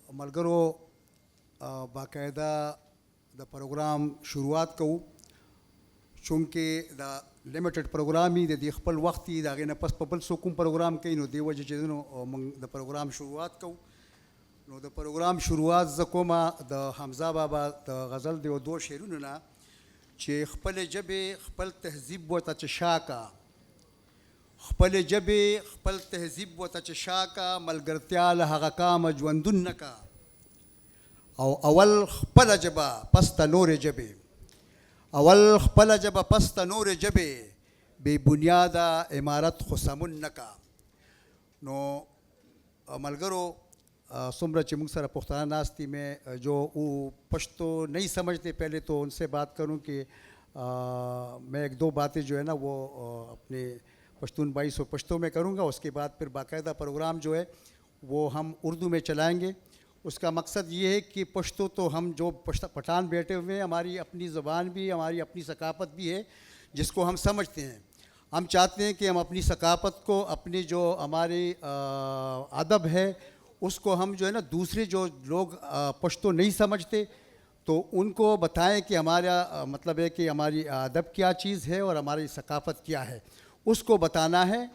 ملګرو باقاعده د پروګرام شروعات کوو چونکې دا لیمیټډ پروګرام دی د خپل وخت دی د هغې نه پس په بل څوک کوم پروګرام کوي نو دې وجې چې نو موږ د پروګرام شروعات کوو. نو د پروګرام شروعات زه کومه د حمزه بابا د غزل د یو 2 شعرونو نه چې خپلې ژبې خپل تهذیب ورته چې شا کا، خپلې ژبې خپل تهذیب ورته چې شا کا، ملګرتیا له هغه کامه ژوندون نه کا، او اول خپله ژبه پس ته نورې ژبې، اول خپله ژبه پس ته نورې ژبې، بې بنیاده عمارت خو سمون نه کا. نو ملګرو څومره چې موږ سره پښتانه ناست دي، میں جو وہ پشتو نہیں سمجھتے پہلے تو ان سے بات کروں کہ میں 1-2 باتیں جو ہے نا وہ اپنے پشتون بھائی سے پشتو میں کروں گا. اس کے بعد پھر باقاعدہ پروگرام جو ہے وہ ہم اردو میں چلائیں گے. اس کا مقصد یہ ہے کہ پشتو تو ہم جو پٹھان بیٹھے ہوئے ہیں، ہماری اپنی زبان بھی، ہماری اپنی ثقافت بھی ہے جس کو ہم سمجھتے ہیں. ہم چاہتے ہیں کہ ہم اپنی ثقافت کو، اپنی جو ہماری ادب ہے اس کو ہم جو ہے نا دوسرے جو لوگ پشتو نہیں سمجھتے تو ان کو بتائیں کہ ہمارا مطلب ہے کہ ہماری ادب کیا چیز ہے اور ہماری ثقافت کیا ہے، اس کو بتانا ہے.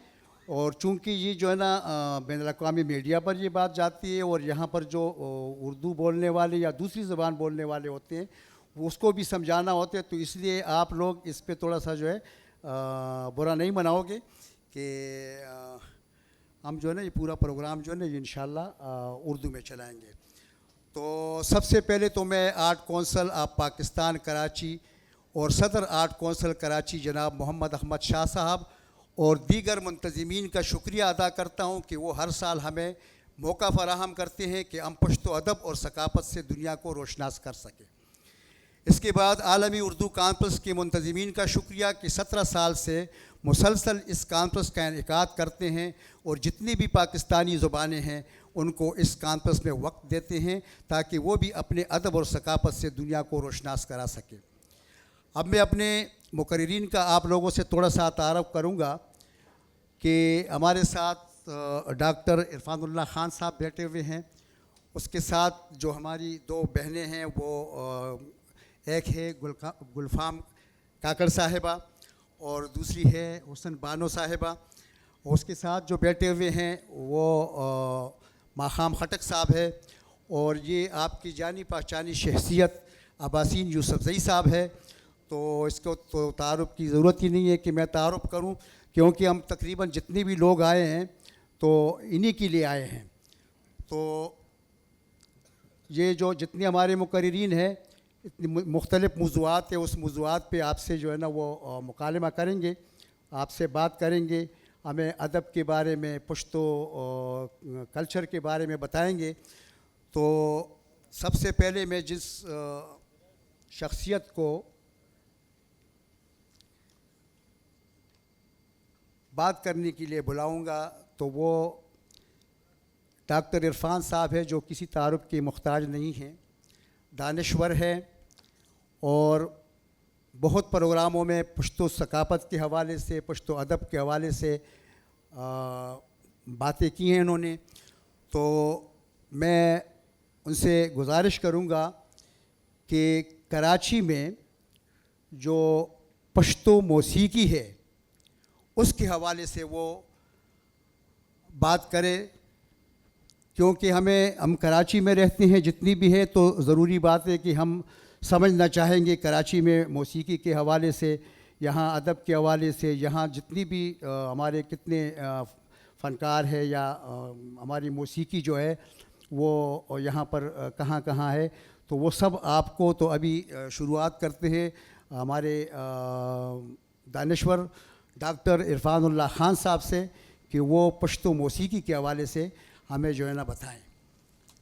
اور چونکہ یہ جو ہے نا بین الاقوامی میڈیا پر یہ بات جاتی ہے اور یہاں پر جو اردو بولنے والے یا دوسری زبان بولنے والے ہوتے ہیں وہ اس کو بھی سمجھانا ہوتا ہے. تو اس لیے آپ لوگ اس پہ تھوڑا سا جو ہے برا نہیں مناؤ گے کہ ہم جو ہے نا یہ پورا پروگرام جو ہے نا یہ انشاءاللہ اردو میں چلائیں گے. تو سب سے پہلے تو میں art council of Pakistan Karachi اور صدر آرٹ کونسل کراچی جناب محمد احمد شاہ صاحب اور دیگر منتظمین کا شکریہ ادا کرتا ہوں کہ وہ ہر سال ہمیں موقع فراہم کرتے ہیں کہ ہم پشتو ادب اور ثقافت سے دنیا کو روشناس کر سکیں. اس کے بعد عالمی اردو کانفرنس کے منتظمین کا شکریہ کہ 17 سال سے مسلسل اس کانفرنس کا انعقاد کرتے ہیں اور جتنی بھی پاکستانی زبانیں ہیں ان کو اس کانفرنس میں وقت دیتے ہیں تاکہ وہ بھی اپنے ادب اور ثقافت سے دنیا کو روشناس کرا سکیں. اب میں اپنے مقررین کا آپ لوگوں سے تھوڑا سا تعارف کروں گا کہ ہمارے ساتھ ڈاکٹر عرفان اللہ خان صاحب بیٹھے ہوئے ہیں. اس کے ساتھ جو ہماری 2 بہنیں ہیں وہ ایک ہے گلفام کاکڑ صاحبہ اور دوسری ہے حسن بانو صاحبہ. اس کے ساتھ جو بیٹھے ہوئے ہیں وہ ماخام خٹک صاحب ہے اور یہ آپ کی جانی پہچانی شخصیت عباسین یوسفزئی صاحب ہے. تو اس کو تو تعارف کی ضرورت ہی نہیں ہے کہ میں تعارف کروں کیونکہ ہم تقریباً جتنے بھی لوگ آئے ہیں تو انہی کے لیے آئے ہیں. تو یہ جو جتنے ہمارے مقررین ہیں اتنی مختلف موضوعات ہیں، اس موضوعات پہ آپ سے جو ہے نا وہ مکالمہ کریں گے، آپ سے بات کریں گے، ہمیں ادب کے بارے میں، پشتو کلچر کے بارے میں بتائیں گے. تو سب سے پہلے میں جس شخصیت کو بات کرنے کے لیے بلاؤں گا تو وہ ڈاکٹر عرفان صاحب ہے جو کسی تعارف کے محتاج نہیں ہیں، دانشور ہے اور بہت پروگراموں میں پشتو ثقافت کے حوالے سے، پشتو ادب کے حوالے سے باتیں کی ہیں انہوں نے. تو میں ان سے گزارش کروں گا کہ کراچی میں جو پشتو موسیقی ہے اس کے حوالے سے وہ بات کرے، کیونکہ ہم کراچی میں رہتے ہیں جتنی بھی ہے تو ضروری بات ہے کہ ہم سمجھنا چاہیں گے کراچی میں موسیقی کے حوالے سے، یہاں ادب کے حوالے سے، یہاں جتنی بھی ہمارے کتنے فنکار ہے یا ہماری موسیقی جو ہے وہ یہاں پر کہاں کہاں ہے. تو وہ سب آپ کو تو ابھی شروعات کرتے ہیں ہمارے دانشور ڈاکٹر عرفان اللہ خان صاحب سے کہ وہ پشتو موسیقی کے حوالے سے ہمیں جو ہے نا بتائیں.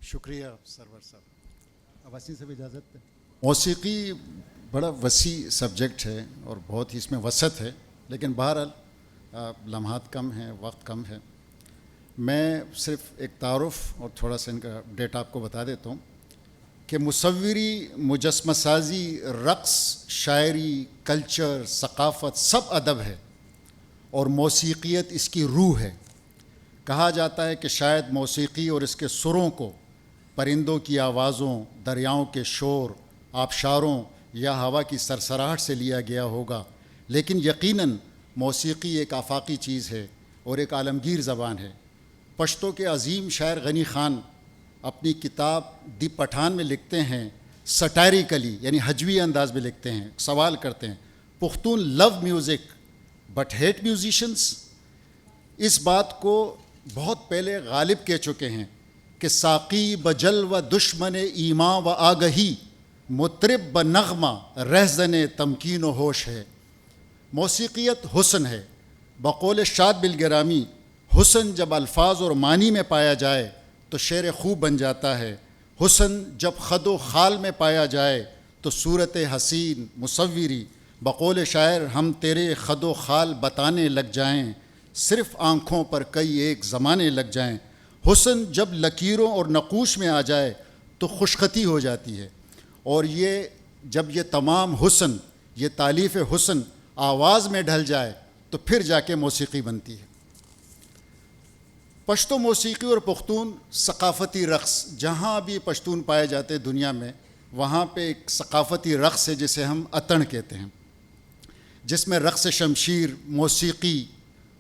شکریہ سرور صاحب. عباسی سے بھی اجازت ہے. موسیقی بڑا وسیع سبجیکٹ ہے اور بہت ہی اس میں وسعت ہے، لیکن بہرحال لمحات کم ہیں، وقت کم ہے. میں صرف ایک تعارف اور تھوڑا سا ان کا ڈیٹا آپ کو بتا دیتا ہوں کہ مصوری، مجسمہ سازی، رقص، شاعری، کلچر، ثقافت سب ادب ہے اور موسیقیت اس کی روح ہے. کہا جاتا ہے کہ شاید موسیقی اور اس کے سروں کو پرندوں کی آوازوں، دریاؤں کے شور، آبشاروں یا ہوا کی سرسراہٹ سے لیا گیا ہوگا، لیکن یقیناً موسیقی ایک آفاقی چیز ہے اور ایک عالمگیر زبان ہے۔ پشتو کے عظیم شاعر غنی خان اپنی کتاب دی پٹھان میں لکھتے ہیں، سٹائریکلی یعنی ہجوی انداز میں لکھتے ہیں، سوال کرتے ہیں، پختون لو میوزک بٹ ہیٹ میوزیشنس۔ اس بات کو بہت پہلے غالب کہہ چکے ہیں کہ ساقی بجل و دشمن ایماں و آگہی، مطرب بنغمہ رہزن تمکین و ہوش ہے۔ موسیقیت حسن ہے۔ بقول شاد بالگرامی، حسن جب الفاظ اور معنی میں پایا جائے تو شعر خوب بن جاتا ہے، حسن جب خد و خال میں پایا جائے تو صورت حسین مصوری۔ بقول شاعر ہم تیرے خد و خال بتانے لگ جائیں، صرف آنکھوں پر کئی ایک زمانے لگ جائیں۔ حسن جب لکیروں اور نقوش میں آ جائے تو خوشخطی ہو جاتی ہے، اور جب یہ تمام حسن، یہ تالیف حسن آواز میں ڈھل جائے تو پھر جا کے موسیقی بنتی ہے۔ پشتو موسیقی اور پختون ثقافتی رقص، جہاں بھی پشتون پائے جاتے دنیا میں وہاں پہ ایک ثقافتی رقص ہے جسے ہم اتن کہتے ہیں، جس میں رقص شمشیر، موسیقی،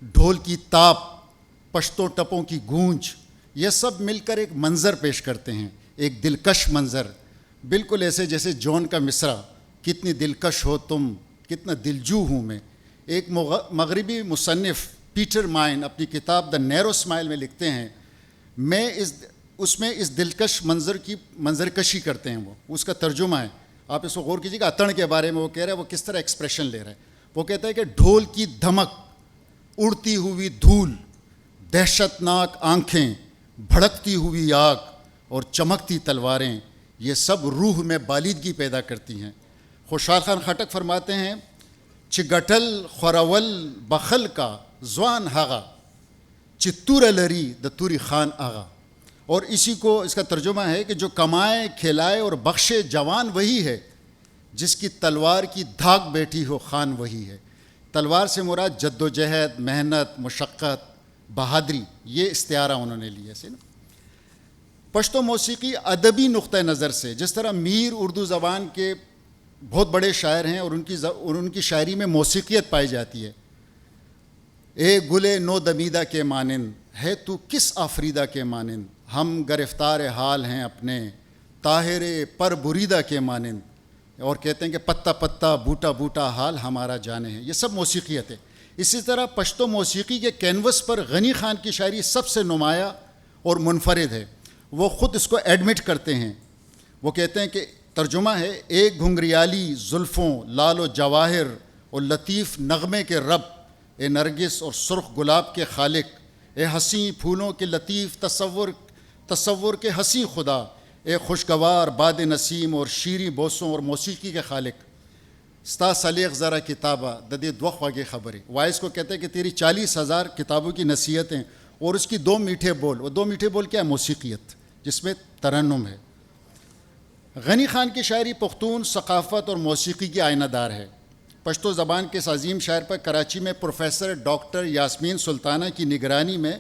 ڈھول کی تاپ، پشتو ٹپوں کی گونج، یہ سب مل کر ایک منظر پیش کرتے ہیں، ایک دلکش منظر، بالکل ایسے جیسے جون کا مصرع، کتنی دلکش ہو تم، کتنا دلجو ہوں میں۔ ایک مغربی مصنف پیٹر مائن اپنی کتاب دا نیرو اسمائل میں لکھتے ہیں، اس میں اس دلکش منظر کی منظر کشی کرتے ہیں، وہ اس کا ترجمہ ہے، آپ اس کو غور کیجیے گا۔ اتن کے بارے میں وہ کہہ رہا ہے وہ کس طرح ایکسپریشن لے رہا ہے۔ وہ کہتا ہے کہ ڈھول کی دھمک، اڑتی ہوئی دھول، دہشت ناک آنکھیں، بھڑکتی ہوئی آگ اور چمکتی تلواریں، یہ سب روح میں بالیدگی پیدا کرتی ہیں۔ خوشحال خان خٹک فرماتے ہیں، چگٹل خورول بخل کا زوان ہاغا چتور لری دتوری خان آغا۔ اور اسی کو اس کا ترجمہ ہے کہ جو کمائے کھلائے اور بخشے جوان وہی ہے، جس کی تلوار کی دھاک بیٹھی ہو خان وہی ہے۔ تلوار سے مراد جد و جہد، محنت، مشقت، بہادری، یہ استعارہ انہوں نے لیا سے نا۔ پشتو موسیقی ادبی نقطہ نظر سے، جس طرح میر اردو زبان کے بہت بڑے شاعر ہیں اور ان کی شاعری میں موسیقیت پائی جاتی ہے۔ اے گلے نو دمیدہ کے مانند ہے تو کس آفریدہ کے مانند، ہم گرفتار حال ہیں اپنے طاہر پر بریدہ کے مانند، اور کہتے ہیں کہ پتا پتا بوٹا بوٹا حال ہمارا جانے ہے۔ یہ سب موسیقیت ہے۔ اسی طرح پشتو موسیقی کے کینوس پر غنی خان کی شاعری سب سے نمایاں اور منفرد ہے۔ وہ خود اس کو ایڈمٹ کرتے ہیں، وہ کہتے ہیں کہ ترجمہ ہے، ایک گھنگریالی زلفوں، لال و جواہر اور لطیف نغمے کے رب، اے نرگس اور سرخ گلاب کے خالق، اے حسین پھولوں کے لطیف تصور کے حسین خدا، اے خوشگوار باد نسیم اور شیریں بوسوں اور موسیقی کے خالق، ستا سلیق ذرا کتابہ ددے دوخ واگے خبریں۔ وائس کو کہتے ہیں کہ تیری 40,000 کتابوں کی نصیحتیں اور اس کی 2 میٹھے بول، وہ 2 میٹھے بول کیا ہے؟ موسیقیت، جس میں ترنم ہے۔ غنی خان کی شاعری پختون ثقافت اور موسیقی کی آئینہ دار ہے۔ پشتو زبان کے اس عظیم شاعر پر کراچی میں پروفیسر ڈاکٹر یاسمین سلطانہ کی نگرانی میں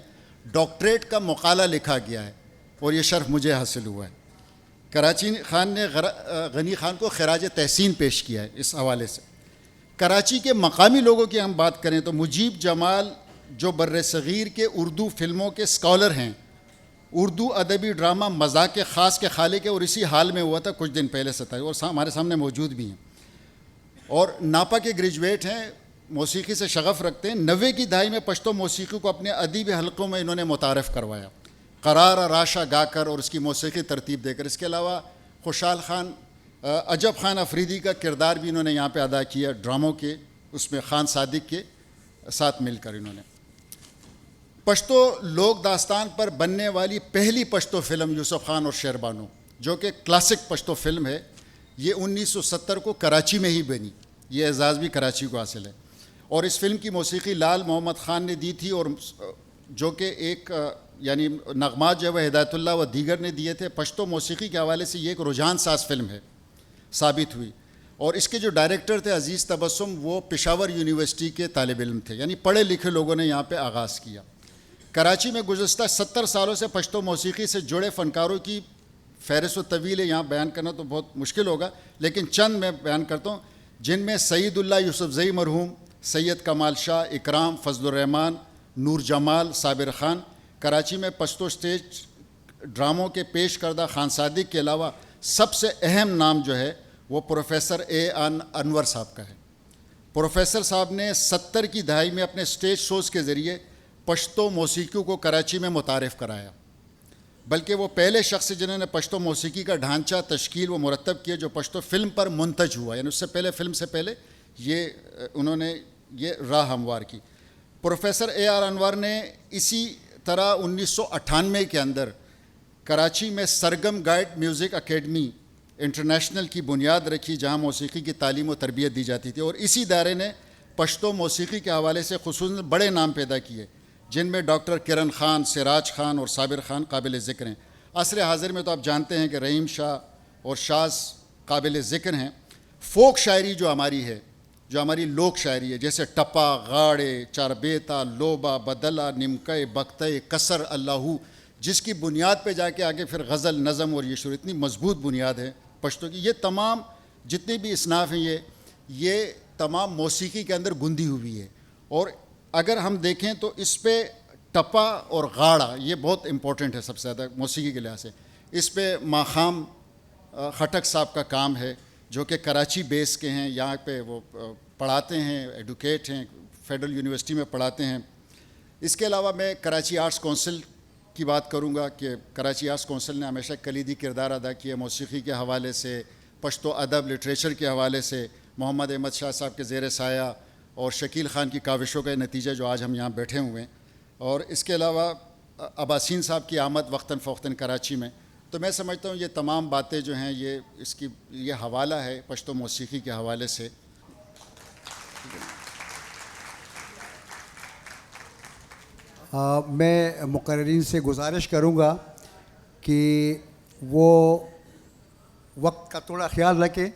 ڈاکٹریٹ کا مقالہ لکھا گیا ہے، اور یہ شرف مجھے حاصل ہوا ہے۔ کراچی خان نے غنی خان کو خراج تحسین پیش کیا ہے۔ اس حوالے سے کراچی کے مقامی لوگوں کی ہم بات کریں تو مجیب جمال جو بر صغیر کے اردو فلموں کے اسکالر ہیں، اردو ادبی ڈرامہ مذاق خاص کے خالق ہے، اور اسی حال میں ہوا تھا کچھ دن پہلے 27، اور ہمارے سامنے موجود بھی ہیں، اور ناپا کے گریجویٹ ہیں، موسیقی سے شغف رکھتے ہیں۔ 90 کی دہائی میں پشتو موسیقی کو اپنے ادبی حلقوں میں انہوں نے متعارف کروایا، قرار راشا گا کر اور اس کی موسیقی ترتیب دے کر۔ اس کے علاوہ خوشحال خان، عجب خان افریدی کا کردار بھی انہوں نے یہاں پہ ادا کیا ڈراموں کے، اس میں خان صادق کے ساتھ مل کر انہوں نے۔ پشتو لوک داستان پر بننے والی پہلی پشتو فلم یوسف خان اور شیربانو، جو کہ کلاسک پشتو فلم ہے، یہ 1970 کو کراچی میں ہی بنی، یہ اعزاز بھی کراچی کو حاصل ہے۔ اور اس فلم کی موسیقی لال محمد خان نے دی تھی، اور جو کہ ایک یعنی نغمات جو ہے وہ ہدایت اللہ و دیگر نے دیے تھے۔ پشتو موسیقی کے حوالے سے یہ ایک رجحان ساز فلم ہے ثابت ہوئی، اور اس کے جو ڈائریکٹر تھے عزیز تبسم، وہ پشاور یونیورسٹی کے طالب علم تھے، یعنی پڑھے لکھے لوگوں نے یہاں پہ آغاز کیا۔ کراچی میں گزشتہ 70 سالوں سے پشتو موسیقی سے جڑے فنکاروں کی فہرست طویل ہے، یہاں بیان کرنا تو بہت مشکل ہوگا، لیکن چند میں بیان کرتا ہوں، جن میں سعید اللہ یوسف زئی مرحوم، سید کمال شاہ، اکرام، فضل الرحمان، نور جمال، صابر خان. کراچی میں پشتو اسٹیج ڈراموں کے پیش کردہ خان صادق کے علاوہ سب سے اہم نام جو ہے وہ پروفیسر اے انور صاحب کا ہے. پروفیسر صاحب نے 70 کی دہائی میں اپنے اسٹیج شوز کے ذریعے پشتو موسیقی کو کراچی میں متعارف کرایا، بلکہ وہ پہلے شخص جنہوں نے پشتو موسیقی کا ڈھانچہ تشکیل و مرتب کیا جو پشتو فلم پر منتج ہوا، یعنی اس سے پہلے فلم سے پہلے انہوں نے یہ راہ ہموار کی. پروفیسر اے آر انور نے اسی طرح 1998 کے اندر کراچی میں سرگم گائیڈ میوزک اکیڈمی انٹرنیشنل کی بنیاد رکھی، جہاں موسیقی کی تعلیم و تربیت دی جاتی تھی، اور اسی ادارے نے پشتو موسیقی کے حوالے سے خصوصاً بڑے نام پیدا کیے، جن میں ڈاکٹر کرن خان، سراج خان اور صابر خان قابل ذکر ہیں. عصر حاضر میں تو آپ جانتے ہیں کہ رحیم شاہ اور شاز قابل ذکر ہیں. فوک شاعری جو ہماری لوک شاعری ہے، جیسے ٹپا، غاڑے، چاربیتا، لوبا، بدلہ، نمکے، بکتے، کسر، اللہ، جس کی بنیاد پہ جا کے آگے پھر غزل، نظم اور یہ شروع، اتنی مضبوط بنیاد ہے پشتو کی. یہ تمام جتنے بھی اصناف ہیں یہ تمام موسیقی کے اندر گندی ہوئی ہے. اور اگر ہم دیکھیں تو اس پہ ٹپا اور غاڑا یہ بہت امپورٹنٹ ہے سب سے زیادہ موسیقی کے لحاظ سے. اس پہ ماخام خٹک صاحب کا کام ہے جو کہ کراچی بیس کے ہیں، یہاں پہ وہ پڑھاتے ہیں، ایڈوکیٹ ہیں، فیڈرل یونیورسٹی میں پڑھاتے ہیں. اس کے علاوہ میں کراچی آرٹس کونسل کی بات کروں گا کہ کراچی آرٹس کونسل نے ہمیشہ کلیدی کردار ادا کیا موسیقی کے حوالے سے، پشتو ادب لٹریچر کے حوالے سے. محمد احمد شاہ صاحب کے زیر سایہ اور شکیل خان کی کاوشوں کا نتیجہ جو آج ہم یہاں بیٹھے ہوئے ہیں. اور اس کے علاوہ عباسین صاحب کی آمد وقتاً فوقتاً کراچی میں. تو میں سمجھتا ہوں یہ تمام باتیں جو ہیں یہ حوالہ ہے پشتو موسیقی کے حوالے سے. میں مقررین سے گزارش کروں گا کہ وہ وقت کا تھوڑا خیال رکھیں.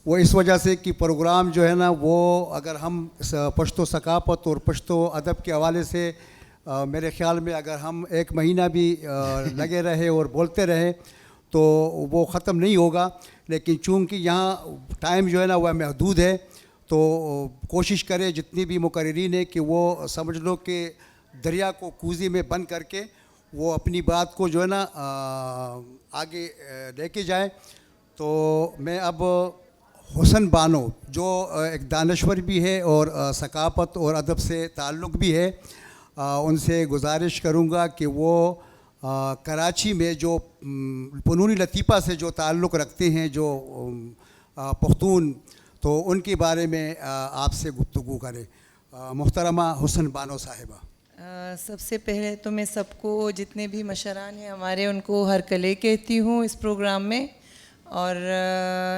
وہ اس وجہ سے کہ پروگرام جو ہے نا وہ اگر ہم پشتو ثقافت اور پشتو ادب کے حوالے سے میرے خیال میں اگر ہم 1 مہینہ بھی لگے رہے اور بولتے رہے تو وہ ختم نہیں ہوگا. لیکن چونکہ یہاں ٹائم جو ہے نا وہ محدود ہے تو کوشش کرے جتنی بھی مقررین ہیں کہ وہ سمجھ لو کہ دریا کو کوزی میں بند کر کے وہ اپنی بات کو جو ہے نا آگے لے کے جائیں. تو میں اب حسن بانو جو ایک دانشور بھی ہے اور ثقافت اور ادب سے تعلق بھی ہے، ان سے گزارش کروں گا کہ وہ کراچی میں جو فنون لطیفہ سے جو تعلق رکھتے ہیں جو پختون، تو ان کے بارے میں آپ سے گفتگو کریں. محترمہ حسن بانو صاحبہ. سب سے پہلے تو میں سب کو جتنے بھی مشران ہیں ہمارے ان کو ہر کلے کہتی ہوں اس پروگرام میں. اور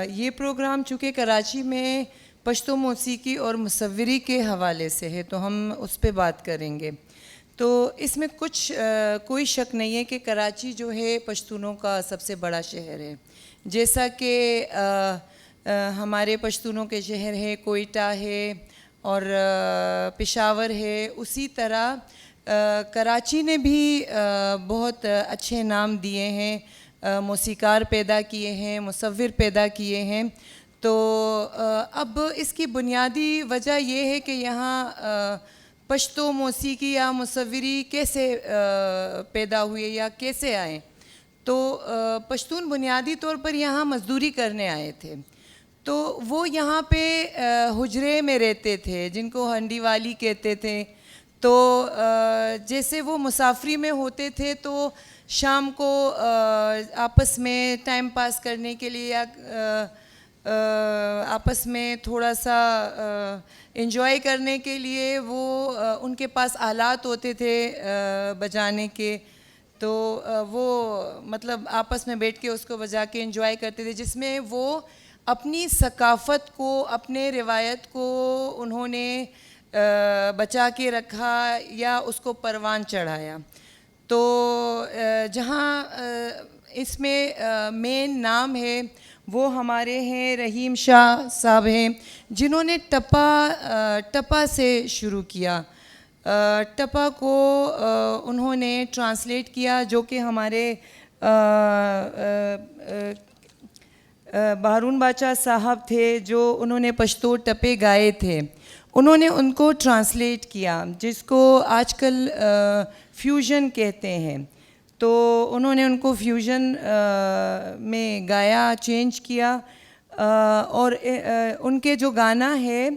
یہ پروگرام چونکہ کراچی میں پشتو موسیقی اور مصوری کے حوالے سے ہے تو ہم اس پہ بات کریں گے. تو اس میں کوئی شک نہیں ہے کہ کراچی جو ہے پشتونوں کا سب سے بڑا شہر ہے. جیسا کہ ہمارے پشتونوں کے شہر ہے کوئٹہ ہے اور پشاور ہے، اسی طرح کراچی نے بھی بہت اچھے نام دیے ہیں، موسیقار پیدا کیے ہیں، مصور پیدا کیے ہیں. تو اب اس کی بنیادی وجہ یہ ہے کہ یہاں پشتو موسیقی یا مصوری کیسے پیدا ہوئے یا کیسے آئے. تو پشتون بنیادی طور پر یہاں مزدوری کرنے آئے تھے، تو وہ یہاں پہ حجرے میں رہتے تھے جن کو ہنڈی والی کہتے تھے. تو جیسے وہ مسافری میں ہوتے تھے تو شام کو آپس میں ٹائم پاس کرنے کے لیے یا آپس میں تھوڑا سا انجوائے کرنے کے لیے وہ ان کے پاس آلات ہوتے تھے بجانے کے، تو وہ مطلب آپس میں بیٹھ کے اس کو بجا کے انجوائے کرتے تھے، جس میں وہ اپنی ثقافت کو، اپنے روایت کو انہوں نے بچا کے رکھا یا اس کو پروان چڑھایا. تو جہاں اس میں مین نام ہے وہ ہمارے ہیں رحیم شاہ صاحب ہیں، جنہوں نے ٹپا سے شروع کیا. ٹپا کو انہوں نے ٹرانسلیٹ کیا جو کہ ہمارے بہارون باچا صاحب تھے جو انہوں نے پشتو ٹپے گائے تھے, انہوں نے ان کو ٹرانسلیٹ کیا, جس کو آج کل فیوژن کہتے ہیں. تو انہوں نے ان کو فیوژن میں گایا, چینج کیا, اور ان کے جو گانا ہے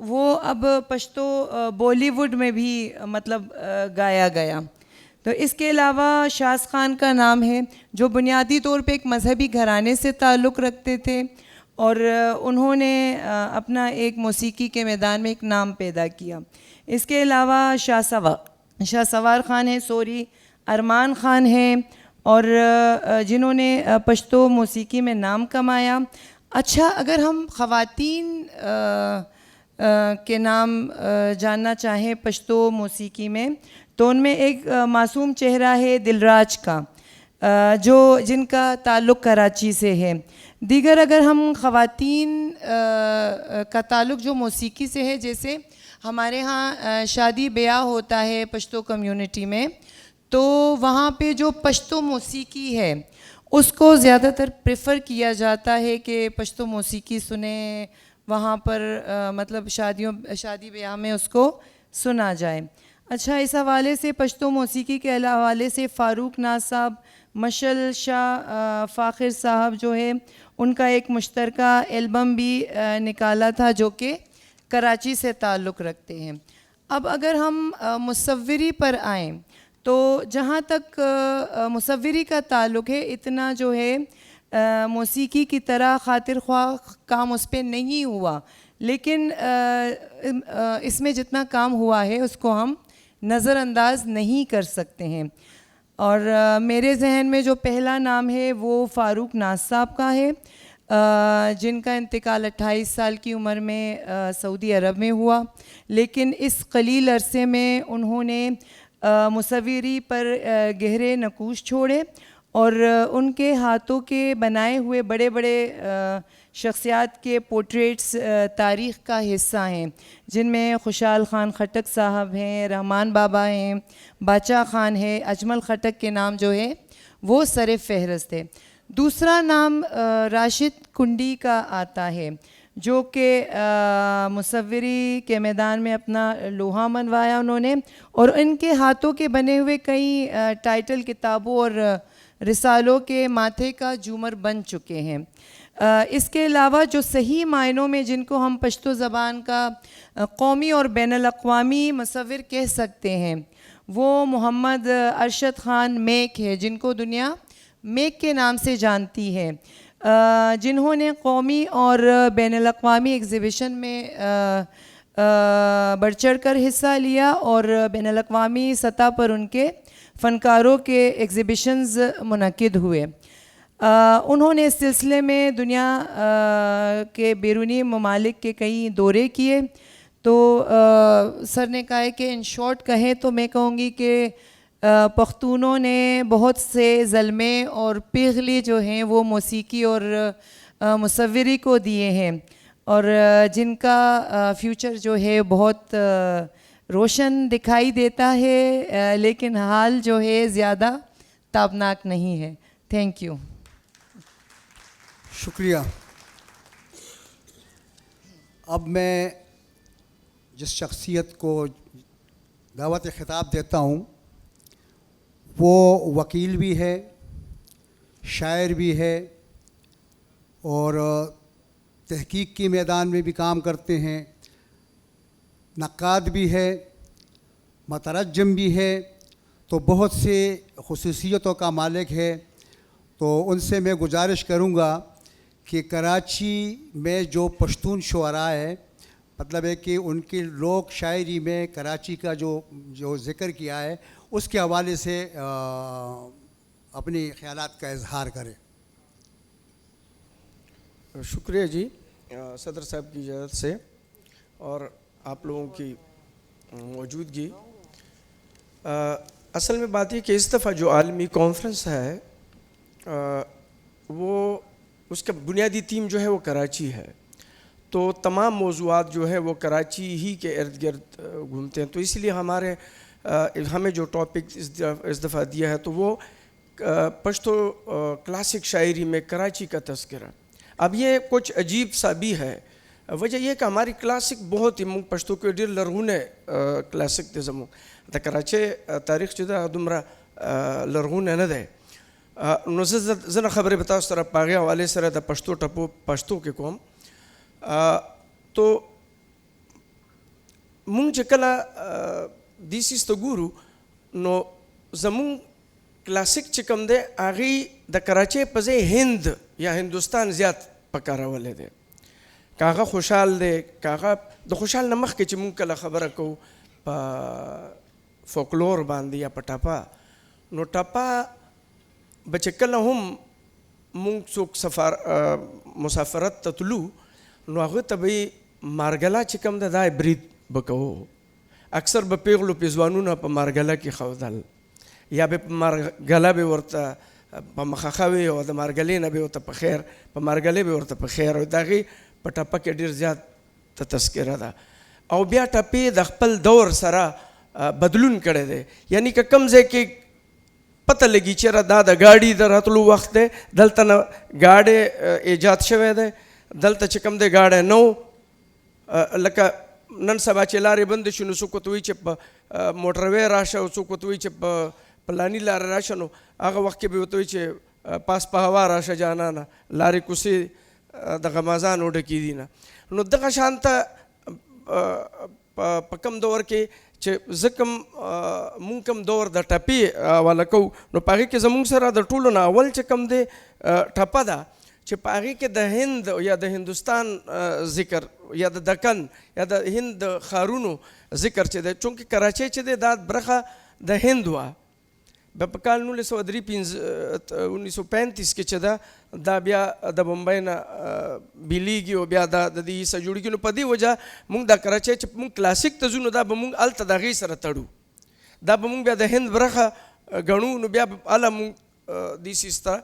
وہ اب پشتو بالی ووڈ میں بھی مطلب گایا گیا. تو اس کے علاوہ شاز خان کا نام ہے, جو بنیادی طور پہ ایک مذہبی گھرانے سے تعلق رکھتے تھے, اور انہوں نے اپنا ایک موسیقی کے میدان میں ایک نام پیدا کیا. اس کے علاوہ شاہ سوار خان ہیں, ارمان خان ہیں, اور جنہوں نے پشتو موسیقی میں نام کمایا. اچھا, اگر ہم خواتین کے نام جاننا چاہیں پشتو موسیقی میں, تو ان میں ایک معصوم چہرہ ہے دلراج کا, جن کا تعلق کراچی سے ہے. دیگر اگر ہم خواتین کا تعلق جو موسیقی سے ہے, جیسے ہمارے ہاں شادی بیاہ ہوتا ہے پشتو کمیونٹی میں, تو وہاں پہ جو پشتو موسیقی ہے اس کو زیادہ تر پریفر کیا جاتا ہے کہ پشتو موسیقی سنیں, وہاں پر مطلب شادی بیاہ میں اس کو سنا جائے. اچھا, اس حوالے سے پشتو موسیقی کے حوالے سے فاروق ناز صاحب, مشل شاہ فاخر صاحب جو ہے, ان کا ایک مشترکہ البم بھی نکالا تھا جو کہ کراچی سے تعلق رکھتے ہیں. اب اگر ہم مصوری پر آئیں, تو جہاں تک مصوری کا تعلق ہے, اتنا جو ہے موسیقی کی طرح خاطر خواہ کام اس پہ نہیں ہوا, لیکن اس میں جتنا کام ہوا ہے اس کو ہم نظر انداز نہیں کر سکتے ہیں. اور میرے ذہن میں جو پہلا نام ہے وہ فاروق ناز صاحب کا ہے, جن کا انتقال 28 سال کی عمر میں سعودی عرب میں ہوا, لیکن اس قلیل عرصے میں انہوں نے مصوری پر گہرے نقوش چھوڑے, اور ان کے ہاتھوں کے بنائے ہوئے بڑے بڑے شخصیات کے پورٹریٹس تاریخ کا حصہ ہیں, جن میں خوشحال خان خٹک صاحب ہیں, رحمان بابا ہیں, باچا خان ہے, اجمل خٹک کے نام جو ہے وہ سر فہرست ہے. دوسرا نام راشد کنڈی کا آتا ہے, جو کہ مصوری کے میدان میں اپنا لوہا منوایا انہوں نے, اور ان کے ہاتھوں کے بنے ہوئے کئی ٹائٹل کتابوں اور رسالوں کے ماتھے کا جومر بن چکے ہیں. اس کے علاوہ جو صحیح معنوں میں جن کو ہم پشتو زبان کا قومی اور بین الاقوامی مصور کہہ سکتے ہیں, وہ محمد ارشد خان میک ہے, جن کو دنیا میک کے نام سے جانتی ہے, جنہوں نے قومی اور بین الاقوامی ایگزیبیشن میں بڑھ چڑھ کر حصہ لیا, اور بین الاقوامی سطح پر ان کے فنکاروں کے ایگزیبیشنز منعقد ہوئے. انہوں نے اس سلسلے میں دنیا کے بیرونی ممالک کے کئی دورے کیے. تو سر نے کہا ہے کہ ان شارٹ کہیں تو میں کہوں گی کہ پختونوں نے بہت سے زلمے اور پیغلی جو ہیں وہ موسیقی اور مصوری کو دیے ہیں, اور جن کا فیوچر جو ہے بہت روشن دکھائی دیتا ہے, لیکن حال جو ہے زیادہ تابناک نہیں ہے. Thank you. شکریہ. اب میں جس شخصیت کو دعوت خطاب دیتا ہوں وہ وکیل بھی ہے, شاعر بھی ہے, اور تحقیق کے میدان میں بھی کام کرتے ہیں, نقاد بھی ہے, مترجم بھی ہے, تو بہت سے خصوصیتوں کا مالک ہے. تو ان سے میں گزارش کروں گا کہ کراچی میں جو پشتون شعراء ہے, مطلب ہے کہ ان کے لوک شاعری میں کراچی کا جو ذکر کیا ہے اس کے حوالے سے اپنی خیالات کا اظہار کرے. شکریہ جی صدر صاحب کی اجازت سے اور آپ لوگوں کی موجودگی. اصل میں بات یہ کہ اس دفعہ جو عالمی کانفرنس ہے وہ اس کا بنیادی تھیم جو ہے وہ کراچی ہے, تو تمام موضوعات جو ہے وہ کراچی ہی کے ارد گرد گھومتے ہیں. تو اس لیے ہمیں جو ٹاپک اس دفعہ دیا ہے تو وہ پشتو کلاسک شاعری میں کراچی کا تذکرہ. اب یہ کچھ عجیب سا بھی ہے. وجہ یہ کہ ہماری کلاسک بہت ہی مونږ پښتو کې ډېر لرغونی کلاسک دی زموږ. د کراچۍ تاریخ چې ده دومره لرغونی نه دی. نو زه ځینې خبرې به تاسو سره په هغې حوالې سره د پښتو ټپو پښتو کې کوم. تو مونږ چې کله دې سیز ته ګورو نو زمونږ کلاسک چې کوم دی هغې د کراچۍ په ځای هند یا هندوستان زیات پکارولی دی. که هغه خوشحال دی، که هغه د خوشحال نه مخکې چې مونږ کله خبره کوو په فوکلور باندې یا په ټپه، نو ټپه به چې کله هم مونږ څوک مسافرت ته تلو نو هغه ته به یې مارګله چې کوم ده دا برید به کوو. اکثر به پیغلو پیزوانونه په مارګله کې ښودل یا به په مارګله به ورته په مخخه وي او د مارګلې نه به ورته په خیر، په مارګلې به ورته په خیر. او د هغې په ټپه کې ډېر زیات تذکره ده. او بیا ټپې د خپل دور سره بدلون کړی دی. یعنی که کوم ځای کې پته لګي چېرې دا د ګاډي د راتلو وخت دی، دلته نه ګاډی ایجاد شوی دی، دلته چې کوم دی ګاډی نه و. لکه نن سبا چې لارې بندې شي نو څوک ورته وایي چې په موټروی راشه او څوک ورته وایي چې په پلاني لارې راشه. نو هغه وخت کې به ورته وایي چې پاس په هوا راشه جانانه، لارې کوڅې د غمازانو ډکې دي نه. نو دغه شان ته په کوم دور کې چې زه کوم مونږ کوم دور د ټپې حواله کوو نو په هغې کې زمونږ سره د ټولو نه اول چې کوم دی ټپه ده چې په هغې کې د هند یا د هندوستان ذکر یا د دکن یا د هند د ښارونو ذکر چې دی. چونکې کراچۍ چې دی دا برخه د هند وه. بیا په کال 1935 کې چې ده دا بیا د بمبۍ نه بیلیږي او بیا دا د دې حصه جوړېږي. نو په دې وجه مونږ دا کراچۍ چې مونږ کلاسیک ته ځو نو دا به مونږ هلته د هغې سره تړو، دا به مونږ بیا د هند برخه ګڼو. نو بیا هله مونږ دې سیز ته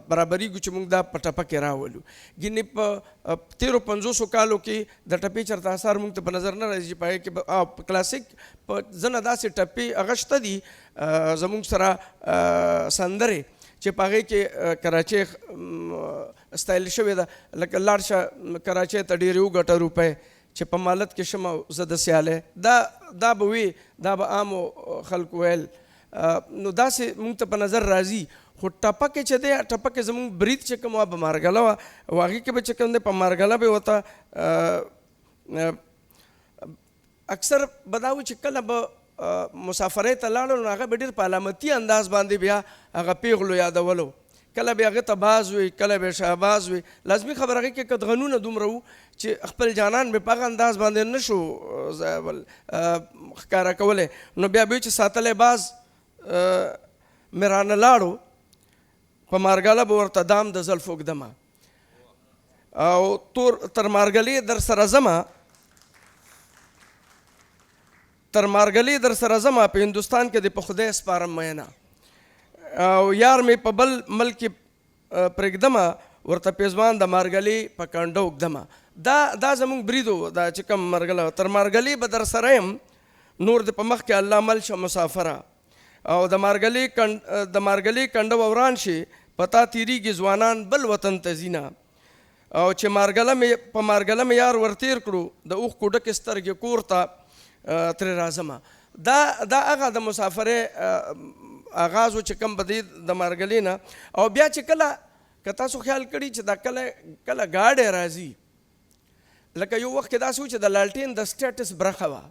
برابریږو چې مونږ دا په ټپه کې راولو. ګینې په 1350 کالو کې د ټپې چېرته اثار مونږ ته په نظر نه راځي چې په هغې کې په کلاسیک په ځنه داسې ټپې هغه شته دي زمونږ سره سندرې چې په هغې کې کراچۍ ستایل شوې ده. لکه لاړ شه کراچۍ ته ډېرې وګټه روپۍ چې په مالت کې شم او زه د سیالی، دا به وي، دا به عامو خلکو ویل. نو داسې مونږ ته په نظر راځي. خو ټپه کې چې دی ټپه کې زمونږ برید چې کوم وه به مارګله وه او هغې کې به چې کوم دی په مارګله به ورته اکثر به دا وي چې کله به مسافرۍ ته لاړو نو هغه به ډېر په علامتي انداز باندې بیا هغه پیغلو یادولو. کله به هغې ته باز وي، کله به شهباز وي. لازمي خبر هغې کې قدغنونه دومره وو چې خپل جانان به په هغه انداز باندې نه شو ښکاره کولی. نو بیا به وي چې ساتلی باز مې رانه لاړو په مارګله به ورته دام د زلفو ږدمه او تر مارګلې در سره ځمه، تر مارګلې در سره ځمه په هندوستان کې د په خدای سپارم مینه او یار مې په بل ملک کې پرېږدمه ورته پیزوان د مارګلې په کنډو ږدمه. دا زمونږ برید و. دا چې کوم مارګله تر مارګلې به در سره یم نور د په مخ کې الله مل شه مسافره او د مارګلې کنډه وران شي پتا تیریږي ځوانان بل وطن ته ځینه او چې په مارګله مې یار ورتیر کړو د اوښکو ډکې سترګې کور ته ترې راځمه. دا هغه د مسافرۍ آغاز و چې کوم به دی د مارګلې نه. او بیا چې کله که تاسو خیال کړي چې دا کله ګاډی راځي، لکه یو وخت کې داسې و چې د لالټین د سټیټس برخه وه،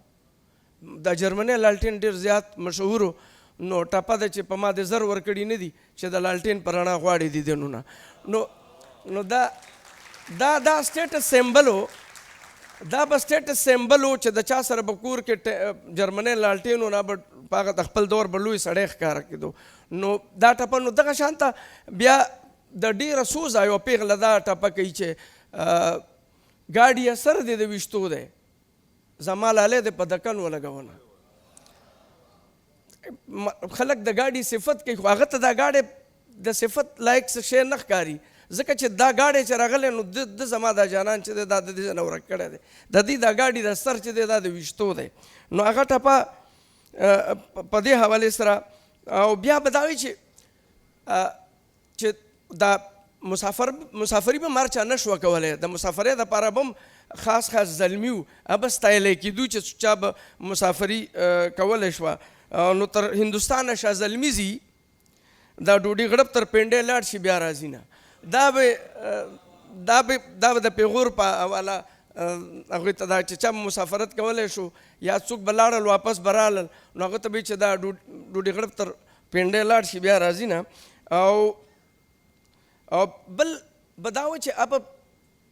د جرمنۍ لالټین ډېر زیات مشهور و. نو ټپه ده چې په ما د زر ورکړي نه دي چې د لالټین په رڼا غواړي دیدنونه. نو دا سټیټس سیمبل و، دا به سټیټس سیمبل و چې د چا سره به کور کې جرمنۍ لالټین و نه به په هغه د خپل دور به لوی سړی ښکاره کېدو. نو دا ټپه نو دغه شان ته بیا د ډېره څو ځایو پیغله دا ټپه کوي چې ګاډي اثر دی د ویشتو دی زما لالی دی په دکن ولګونه. خلک د ګاډي صفت کوي خو هغه ته دا ګاډی د صفت لایق څه شی نه ښکاري ځکه چې دا ګاډی چې راغلی نو د زما دا جانان چې دی دا د دې نه ورک کړی دی، د دې دا ګاډي د سر چې دی دا د ویشتو دی. نو هغه ټپه په دې حوالې سره او بیا به دا وي چې چې دا مسافري به مار چا نه شوه کولی. د مسافرۍ دپاره به هم خاص زلمي وو، هغه ستایلی کېدو چې چا به مسافري کولی شوه. نو تر هندوستانه شاه زلمي ځي، دا ډوډۍ غړپ تر پنډۍ لاړ شي بیا راځي نه. دا به د پیغور په حواله هغوی ته دا چې چا مسافرت کولی شو یا څوک به لاړل واپس به رالل، نو هغه ته به چې دا ډوډۍ غړپ تر پنډۍ لاړ شي بیا راځي نه. او بل به دا و چې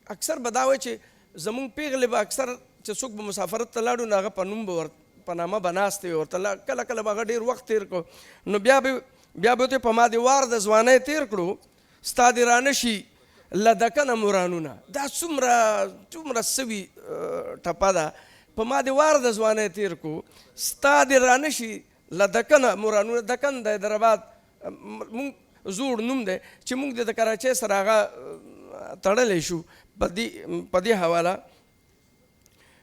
اکثر به دا و چې زمونږ پیغلې به اکثر چې څوک به مسافرت ته لاړو نو هغه په نوم به په نامه به ناستې وي ورته، کله کله به هغه ډېر وخت تېر کړو نو بیا به ورته په ما دې وار د ځوانۍ تېر کړو، ستا دې رانه شي لدکنه مرانونه. دا څومره سوي ټپه ده، په ما دې وار د ځوانۍ تېر کړو ستا دې رانه شي لدکنه مرانونه. دکن د حیدرآباد مونږ زوړ نوم دی چې مونږ د کراچۍ سره هغه تړلی شو په دې حواله.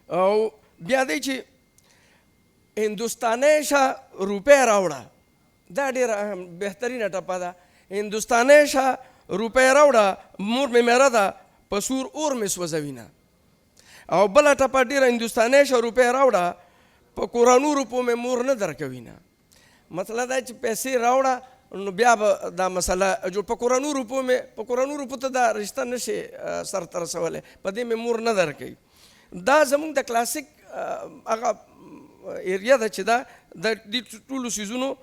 او بیا دی چې هندوستانی شه روپۍ راوړه، دا ډېره بهترینه ټپه ده. هندوستانی شه روپۍ راوړه، مور مې میره ده په سور اور مې سوځوینه. او بله ټپه ډېره هندوستانی شه روپۍ راوړه، په کورانو روپو مې مور نه درکوینه. مطلب دا چې پیسې راوړه نو بیا به دا مسله جوړ، په کورانو روپو ته دا رشته نشي سر ته رسولی، په دې مې مور نه درکوي. دا زمونږ د کلاسیک هغه ایریا ده چې دا د دې ټولو څیزونو.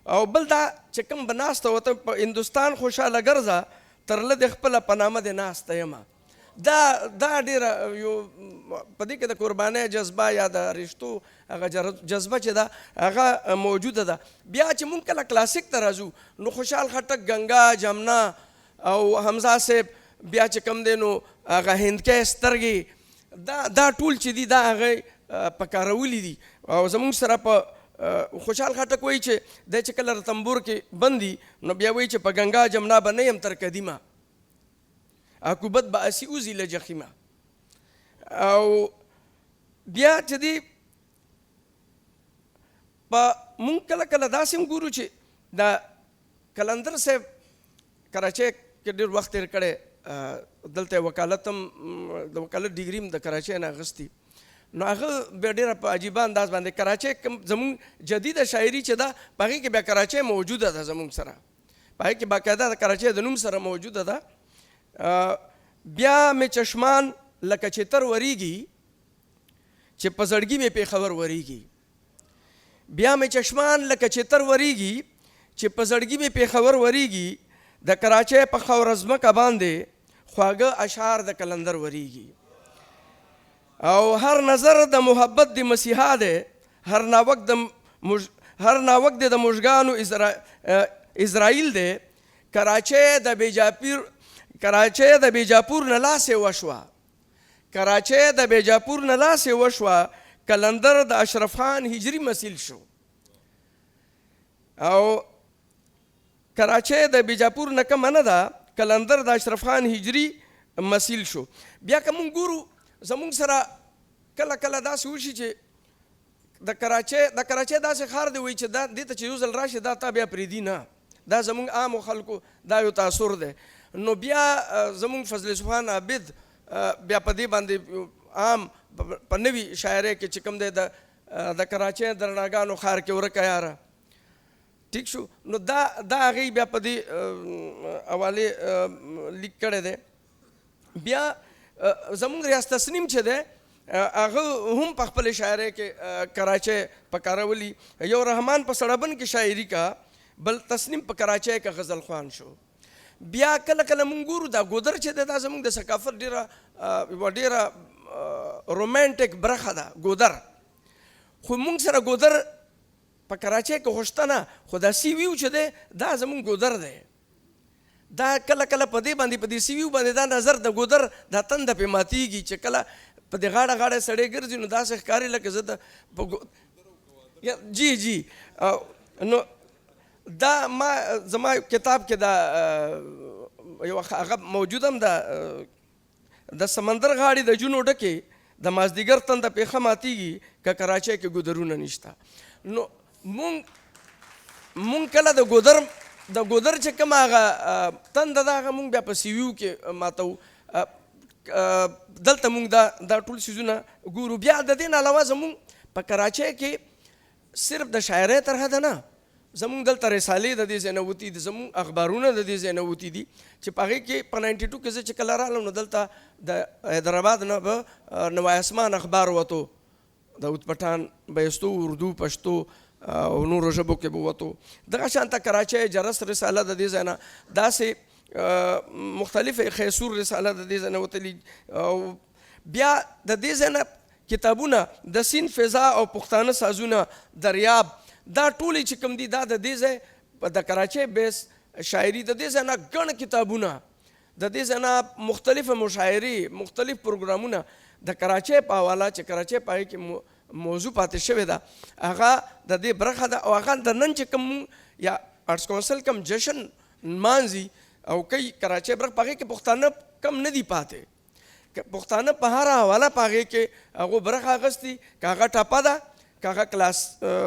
او بل دا چې کوم به ناسته وته په هندوستان خوشحاله ګرځه ترله د خپله په نامه دې ناسته یمه. دا ډېره یو په دې کې د قربانۍ جذبه یا د رشتو هغه جذبه چې ده هغه موجوده ده. بیا چې مونږ کله کلاسیک ته راځو نو خوشحال خټک، گنگا جمنا او حمزه صاحب، بیا چې کوم دی نو هغه هندکۍ سترګې، دا ټول چې دي دا هغه په کارولي دي. او زمونږ سره په خوشحال خټک وایي چې دی چې کله تنبور کې بندي نو بیا وایي چې په گنگا جمنا به نه یم تر قدیمه، عقوبت به اسی اوزی له جخیمه. او بیا چې دی په مونږ کله کله داسې هم ګورو چې دا کلندر صاحب کراچۍ کې ډېر وخت تېر کړی، دلته وکالت هم د وکالت ډیګري هم د کراچۍ نه اخیستي. نو هغه بیا ډېره په عجیبه انداز باندې کراچۍ کوم زمونږ جدیده شاعري چې ده په هغې کې بیا کراچۍ موجوده ده زمونږ سره، په هغې کې باقاعده د کراچۍ د نوم سره موجوده ده. بیا مې چشمان لکه چې تر وریږي چې په زړګي مې پېښور وریږي. بیا مې چشمان لکه چې تر وریږي چې په زړګي مې پېښور وریږي. د کراچۍ په خاوره ځمکه باندې خواږه اشعار د کلندر وریږي. او هر نظر د محبت د مسیحا دی، هر ناوک دی د مژګانو اسرائیل دی. کراچۍ د بیجاپور نه لاسې وشوه، کراچۍ د بیجاپور نه لاسې وشوه، کلندر د اشرف خان هجري مسیل شو. او کراچۍ د بیجاپور نه کمه نه ده، کلندر د اشرف خان هجري مسیل شو. بیا که مونږ ګورو زمونږ سره کله کله داسې وشي چې د کراچۍ داسې ښار دی وایي چې دا دې ته چې یو ځل راشي دا تا بیا پرېږدي نه، دا زمونږ عامو خلکو دا یو تاثر دی. نو بیا زمونږ فضل سبحان عابد بیا په دې باندې عام په نوي شاعرۍ کې چې کوم دی د کراچۍ د رڼاګانو ښار کې ورکه یاره، ټیک شو. نو دا هغې بیا په دې حوالې لیک کړی دی. بیا زمونږ ریاض تسنیم چې دی هغه هم په خپلې شاعرۍ کې کراچۍ په کارولي. یو رحمان په سړبن کې شاعري کا، بل تسنیم په کراچۍ کې غزل خوان شو. بیا کله کله مونږ ګورو دا ګودر چې دی دا زمونږ د ثقافت یوه ډېره رومانټیک برخه ده ګودر. خو مونږ سره ګودر په کراچۍ کې خو شته نه، خو دا سی ویو چې دی دا زمونږ ګودر دی. دا کله کله په دې باندې په دې سی ویو باندې دا نظر د ګودر دا تنده پې ماتېږي چې کله په دې غاړه غاړه سړی ګرځي نو داسې ښکاري لکه زه د جی نو دا ما زما کتاب کې دا یو هغه موجود هم ده، د سمندر غاړې د جونو ډکې د مازدیګر تنده پېښه ماتېږي که کراچۍ کې ګودرونه نشته. نو مونږ کله د ګودر د ګودر چې کوم هغه تنده ده هغه مونږ بیا په سی ویو کې ماتو. دلته مونږ دا ټول څیزونه ګورو. بیا د دې نه علاوه زمونږ په کراچۍ کې صرف د شاعرۍ طرحه ده نه، زمونږ دلته رسالې د دې ځای نه وتي دي، زمونږ اخبارونه د دې ځای نه وتي دي چې په هغې کې په 92 کې زه چې کله رالم نو دلته د حیدرآباد نه به نوای اسمان اخبار وتو، داود پټان بیستو، اردو، پښتو او نورو ژبو کې به وتو. دغه شانته کراچۍ جرس رساله د دې ځای نه، داسې مختلفې خیسور رساله د دې ځای نه وتلي. او بیا د دې ځای نه کتابونه د سیند فضا او پښتانه سازونه، دریاب، دا ټولې چې کوم دي دا د دې ځای د کراچۍ بیس شاعري، د دې ځای نه ګڼ کتابونه، د دې ځای نه مختلفه مشاعرې، مختلف پروګرامونه د کراچۍ په حواله چې کراچۍ په هغې کې موضوع پاتې شوې ده هغه د دې برخه ده. او هغه د نن چې کوم یا آرټس کونسل کوم جشن نمانځي او کوي کراچۍ برخه، په هغې کې پښتانه کم نه دي پاتې. پښتانه په هره حواله په هغې کې هغو برخه اخیستي، که هغه ټپه ده، که هغه کلاس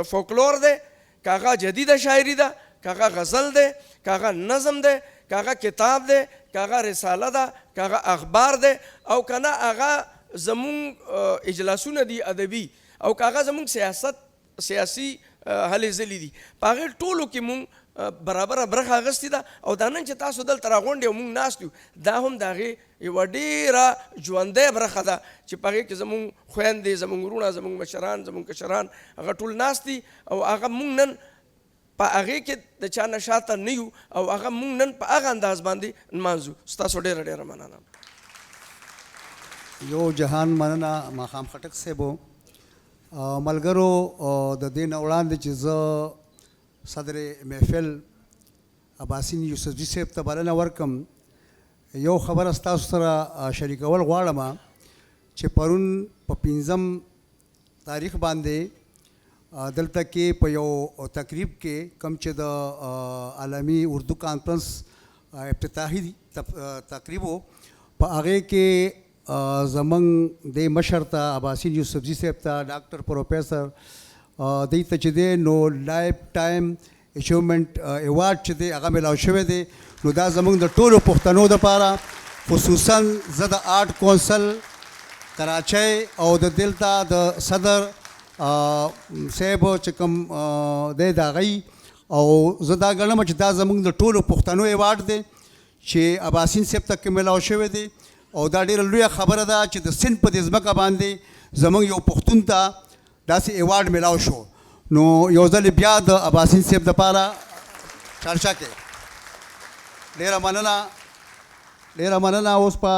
فولکلور دی، که هغه جدیده شاعري ده، که هغه غزل دی، که هغه نظم دی، که هغه کتاب دی، که هغه رساله ده، که هغه اخبار دی، او که نه هغه زمونږ اجلاسونه دي ادبي، او که هغه زمونږ سیاسي هلې ځلې دي. په هغې ټولو کې مونږ برابره برخه اخیستې ده. او دا نن چې تاسو دلته راغونډ او مونږ ناست یو، دا هم د هغې یوه ډېره ژوندۍ برخه ده چې په هغې کې زمونږ خویندې، زمونږ وروڼه، زمونږ مشران، زمونږ کشران هغه ټول ناست دي. او هغه مونږ نن په هغې کې د چا نه شاته نه یو، او هغه مونږ نن په هغه انداز باندې نمانځو. ستاسو ډېره ډېره مننه. یو جهان مننه ماښام خټک صاحب. ملګرو د دې نه وړاندې چې زه صدر محفل عباسین یوسفزي صاحب ته بلنه ورکم، یو خبره ستاسو سره شریکول غواړم چې پرون په 5 تاریخ باندې دلته کې په یو تقریب کې کوم چې د عالمي اردو کانفرنس افتتاحي تقریب و، په هغې کې زمونږ د مشر ته عباسین یوسفزي صاحب ته ډاکټر پروفیسر دی ته چې دی نو لایف ټایم اچیومنٹ ایوارډ چې دی هغه میلاو شوی دی. نو دا زمونږ د ټولو پښتنو دپاره، خصوصا زه د آرټ کونسل کراچۍ او د دلته د صدر صاحب چې کوم دی د هغوی، او زه دا ګڼم چې دا زمونږ د ټولو پښتنو ایوارډ دی چې عباسین صاحب ته کې میلاو شوی دی. او دا ډېره لویه خبره ده چې د سند په دې ځمکه باندې زمونږ یو پښتون ته داسې ایوارډ میلاو شو. نو یو ځل بیا د عباسین صاحب دپاره چرچا کې ډېره مننه، ډېره مننه. اوس په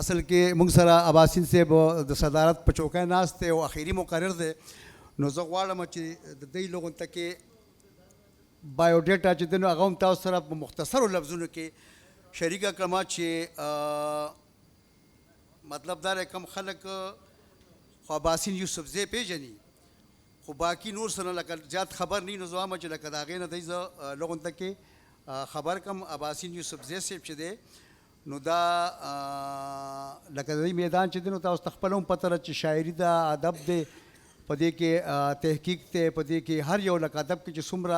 اصل کې موږ سره عباسین صاحب د صدارت په چوکۍ ناست دی او اخري مقرر دی. نو زه غواړم چې د دې لغونته کې بایوډیټا چې دی نو هغه هم تاسو سره په مختصرو لفظونو کې شریکه کړم چې مطلب دا دی کم خلک خو عباسین یوسفزی پیژني خو باقي نور سره لکه زیات خبر نه وي، نو زه وایم چې لکه د هغې نه دی زه لغونته کې خبر کم. عباسین یوسفزی صاحب چې دی نو دا لکه د دې میدان چې دی نو تاسو ته خپله هم پته ده چې شاعري ده، ادب دی، په دې کې تحقیق دی، په دې کې هر یو لکه ادب کې چې څومره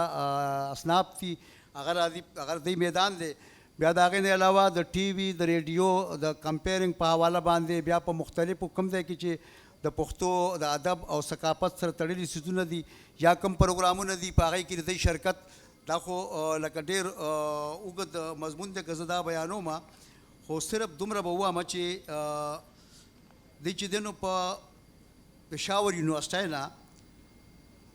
اصناف دي هغه راځي، هغه د دې میدان دی. بیا د هغې نه علاوه د ټي وي، د ریډیو، د کمپیرنګ په حواله باندې بیا په مختلفو کوم ځای کې چې د پښتو د ادب او ثقافت سره تړلي څیزونه دي یا کوم پروګرامونه دي په هغې کې د دوی شرکت، دا خو لکه ډېر اوږد مضمون دی که زه دا بیانوم، خو صرف دومره به ووایم چې دوی چې دی نو په پېښور یونیورسټۍ نه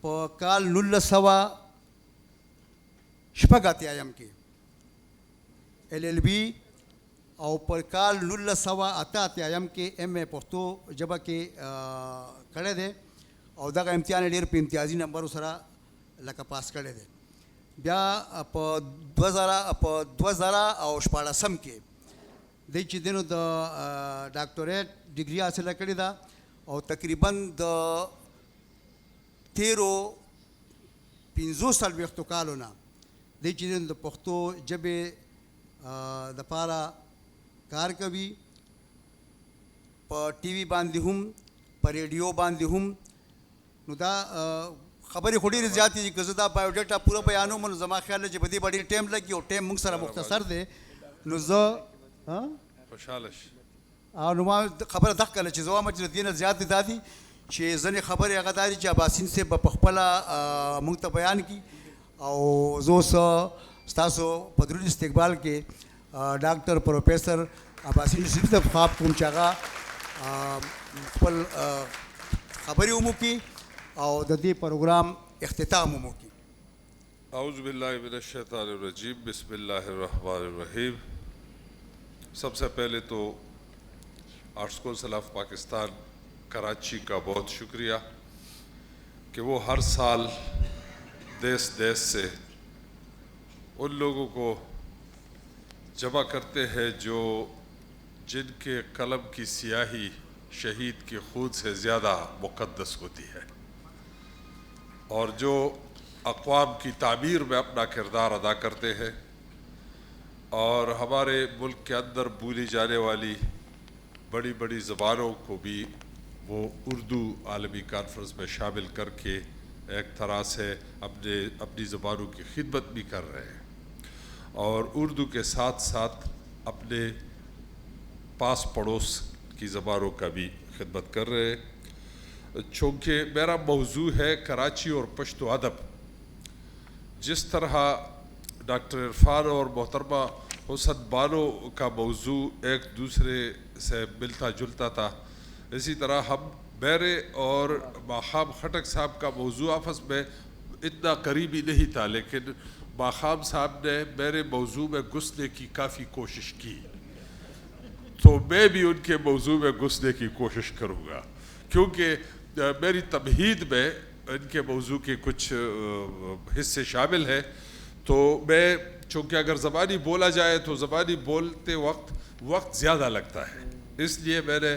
په کال 1986 کې LLB او پر کال 1988 کې MA پښتو ژبه کې کړی دی او دغه امتحان یې ډېر په امتیازي نمبرو سره لکه پاس کړی دی. بیا په 2014 کې دی چې دی نو د ډاکټوریټ ډګري حاصله کړې ده او تقریبا د 13-15 کالو نه دی چې دی نو د پښتو ژبې دپاره کار کوي، په ټي وي باندې هم، په ریډیو باندې هم. نو دا خبرې خو ډېرې زیاتې دي، که زه دا بایوډیټا پوره بیانوم نو زما خیال دی چې په دې به ډېر ټایم لګي او ټایم موږ سره مختصر دی. نو زه خوشحاله شي. نو ما خبره دغه کله چې زه وایم چې د دې نه زیات دا دي چې ځینې خبرې هغه دا دي چې اباسین صاحب به په خپله موږ ته بیان کړي، او زه اوس ستاسو په درود استقبال کې ډاکټر پروفیسر اباسین یوسفي صاحب خواب کوم چې هغه خپل خبرې هم وکړي او د دې پروګرام اختتام هم وکړي. اعوذ باللہ من الشیطان الرجیم، بسم اللہ الرحمن الرحیم. سب سے پہلے تو arts council of Pakistan Karachi کا بہت شکریہ کہ وہ ہر سال دیس سے ان لوگوں کو جمع کرتے ہیں جو جن کے قلم کی سیاہی شہید کے خون سے زیادہ مقدس ہوتی ہے، اور جو اقوام کی تعمیر میں اپنا کردار ادا کرتے ہیں، اور ہمارے ملک کے اندر بولی جانے والی بڑی بڑی زبانوں کو بھی وہ اردو عالمی کانفرنس میں شامل کر کے ایک طرح سے اپنی زبانوں کی خدمت بھی کر رہے ہیں، اور اردو کے ساتھ ساتھ اپنے پاس پڑوس کی زبانوں کا بھی خدمت کر رہے ہیں. چونکہ میرا موضوع ہے کراچی اور پشتو ادب. جس طرح ڈاکٹر عرفان اور محترمہ حسن بانو کا موضوع ایک دوسرے سے ملتا جلتا تھا، اسی طرح ہم میرے اور ماخام خٹک صاحب کا موضوع آپس میں اتنا قریبی نہیں تھا، لیکن ماخام صاحب نے میرے موضوع میں گھسنے کی کافی کوشش کی، تو میں بھی ان کے موضوع میں گھسنے کی کوشش کروں گا، کیونکہ میری تمہید میں ان کے موضوع کے کچھ حصے شامل ہیں. تو میں چونکہ اگر زبانی بولا جائے تو زبانی بولتے وقت زیادہ لگتا ہے، اس لیے میں نے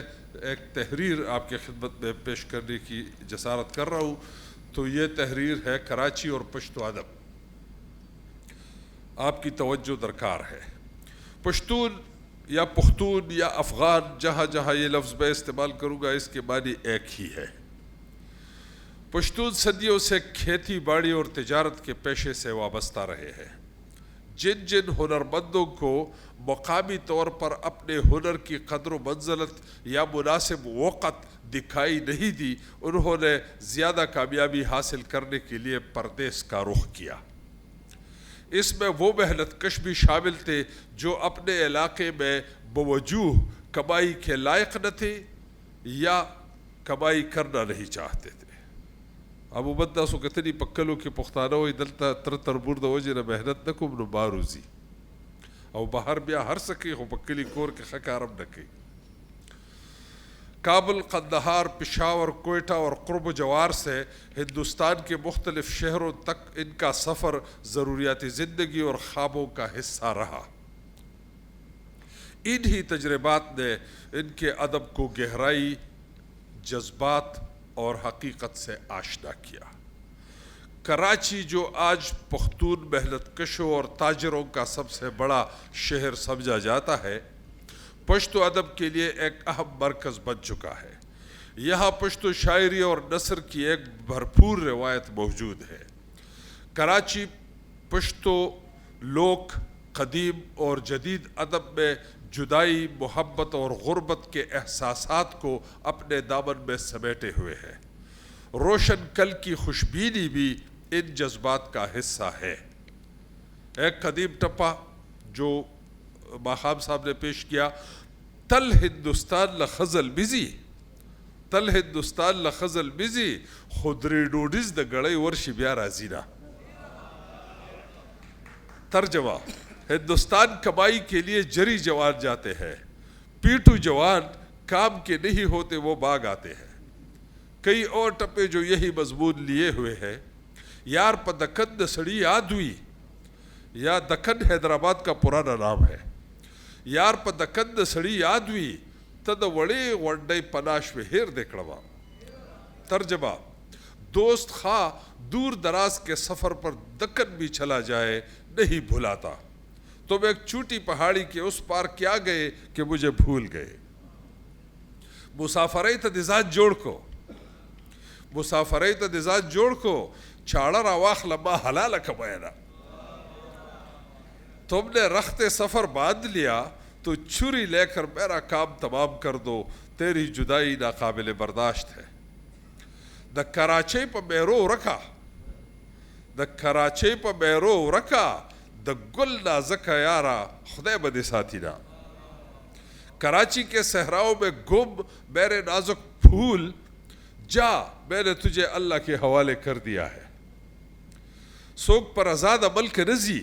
ایک تحریر آپ کے خدمت میں پیش کرنے کی جسارت کر رہا ہوں. تو یہ تحریر ہے کراچی اور پشتو ادب. آپ کی توجہ درکار ہے. پشتون یا پختون یا افغان، جہاں جہاں یہ لفظ میں استعمال کروں گا اس کے معنی ایک ہی ہے. پشتون صدیوں سے کھیتی باڑی اور تجارت کے پیشے سے وابستہ رہے ہیں. جن ہنرمندوں کو مقامی طور پر اپنے ہنر کی قدر و منزلت یا مناسب وقت دکھائی نہیں دی، انہوں نے زیادہ کامیابی حاصل کرنے کے لیے پردیس کا رخ کیا. اس میں وہ محنت کش بھی شامل تھے جو اپنے علاقے میں بوجوہ کمائی کے لائق نہ تھے یا کمائی کرنا نہیں چاہتے تھے. ابو بندہ سو کتنی پکلو کے پختانہ ہوئی دلتا تر برد وجہ نہ محنت نہ کم نہ باروزی او باہر بیا ہر سکے ہو پکلی کور کے خکارم نہ کی. کابل، قندہار، پشاور، کوئٹہ اور قرب و جوار سے ہندوستان کے مختلف شہروں تک ان کا سفر ضروریات زندگی اور خوابوں کا حصہ رہا. انہی تجربات نے ان کے ادب کو گہرائی، جذبات اور حقیقت سے آشنا کیا. کراچی جو آج پختون محنت کشوں اور تاجروں کا سب سے بڑا شہر سمجھا جاتا ہے، پشتو ادب کے لیے ایک اہم مرکز بن چکا ہے. یہاں پشتو شاعری اور نثر کی ایک بھرپور روایت موجود ہے. کراچی پشتو لوک قدیم اور جدید ادب میں جدائی، محبت اور غربت کے احساسات کو اپنے دامن میں سمیٹے ہوئے ہے. روشن کل کی خوشبینی بھی ان جذبات کا حصہ ہے. ایک قدیم ٹپا جو ماخام صاحب نے پیش کیا، تل ہندوستان لخزل بزی، تل ہندوستان لخزل بزی، خدری ڈوڈیز دا گڑی ورشی بیا رازینا. ترجمہ: ہندوستان کمائی کے لیے جری جوان جاتے ہیں، پیٹو جوان کام کے نہیں ہوتے وہ باغ آتے ہیں. کئی اور ٹپے جو یہی مضمون لیے ہوئے ہیں. یار پا دکن سڑی یاد ہوئی، یا دکن حیدرآباد کا پرانا نام ہے. یار پا دکن سڑی یاد ہوئی، تد وڑے وڈے پناش میں ہیر دیکھڑوا. ترجمہ: دوست خواہ دور دراز کے سفر پر دکن بھی چلا جائے نہیں بھلاتا. تم ایک چھوٹی پہاڑی کے اس پار کیا گئے کہ مجھے بھول گئے. مسافرے تدیزات جوڑ کو مسافرۍ ته د ځان جوړ کو چاړه راواخله ما حلاله کماینا تم نے رخت سفر باندھ لیا تو چھری لے کر میرا کام تمام کر دو تیری جدائی ناقابل برداشت ہے د کراچۍ په میرو رکا د کراچۍ په میرو رکا د گل نازک یارا خدای به دې ساتي نا کراچی کے صحراؤں میں گم میرے نازک پھول جا میں نے تجھے اللہ کے حوالے کر دیا ہے سوک پر آزاد عمل کے نزی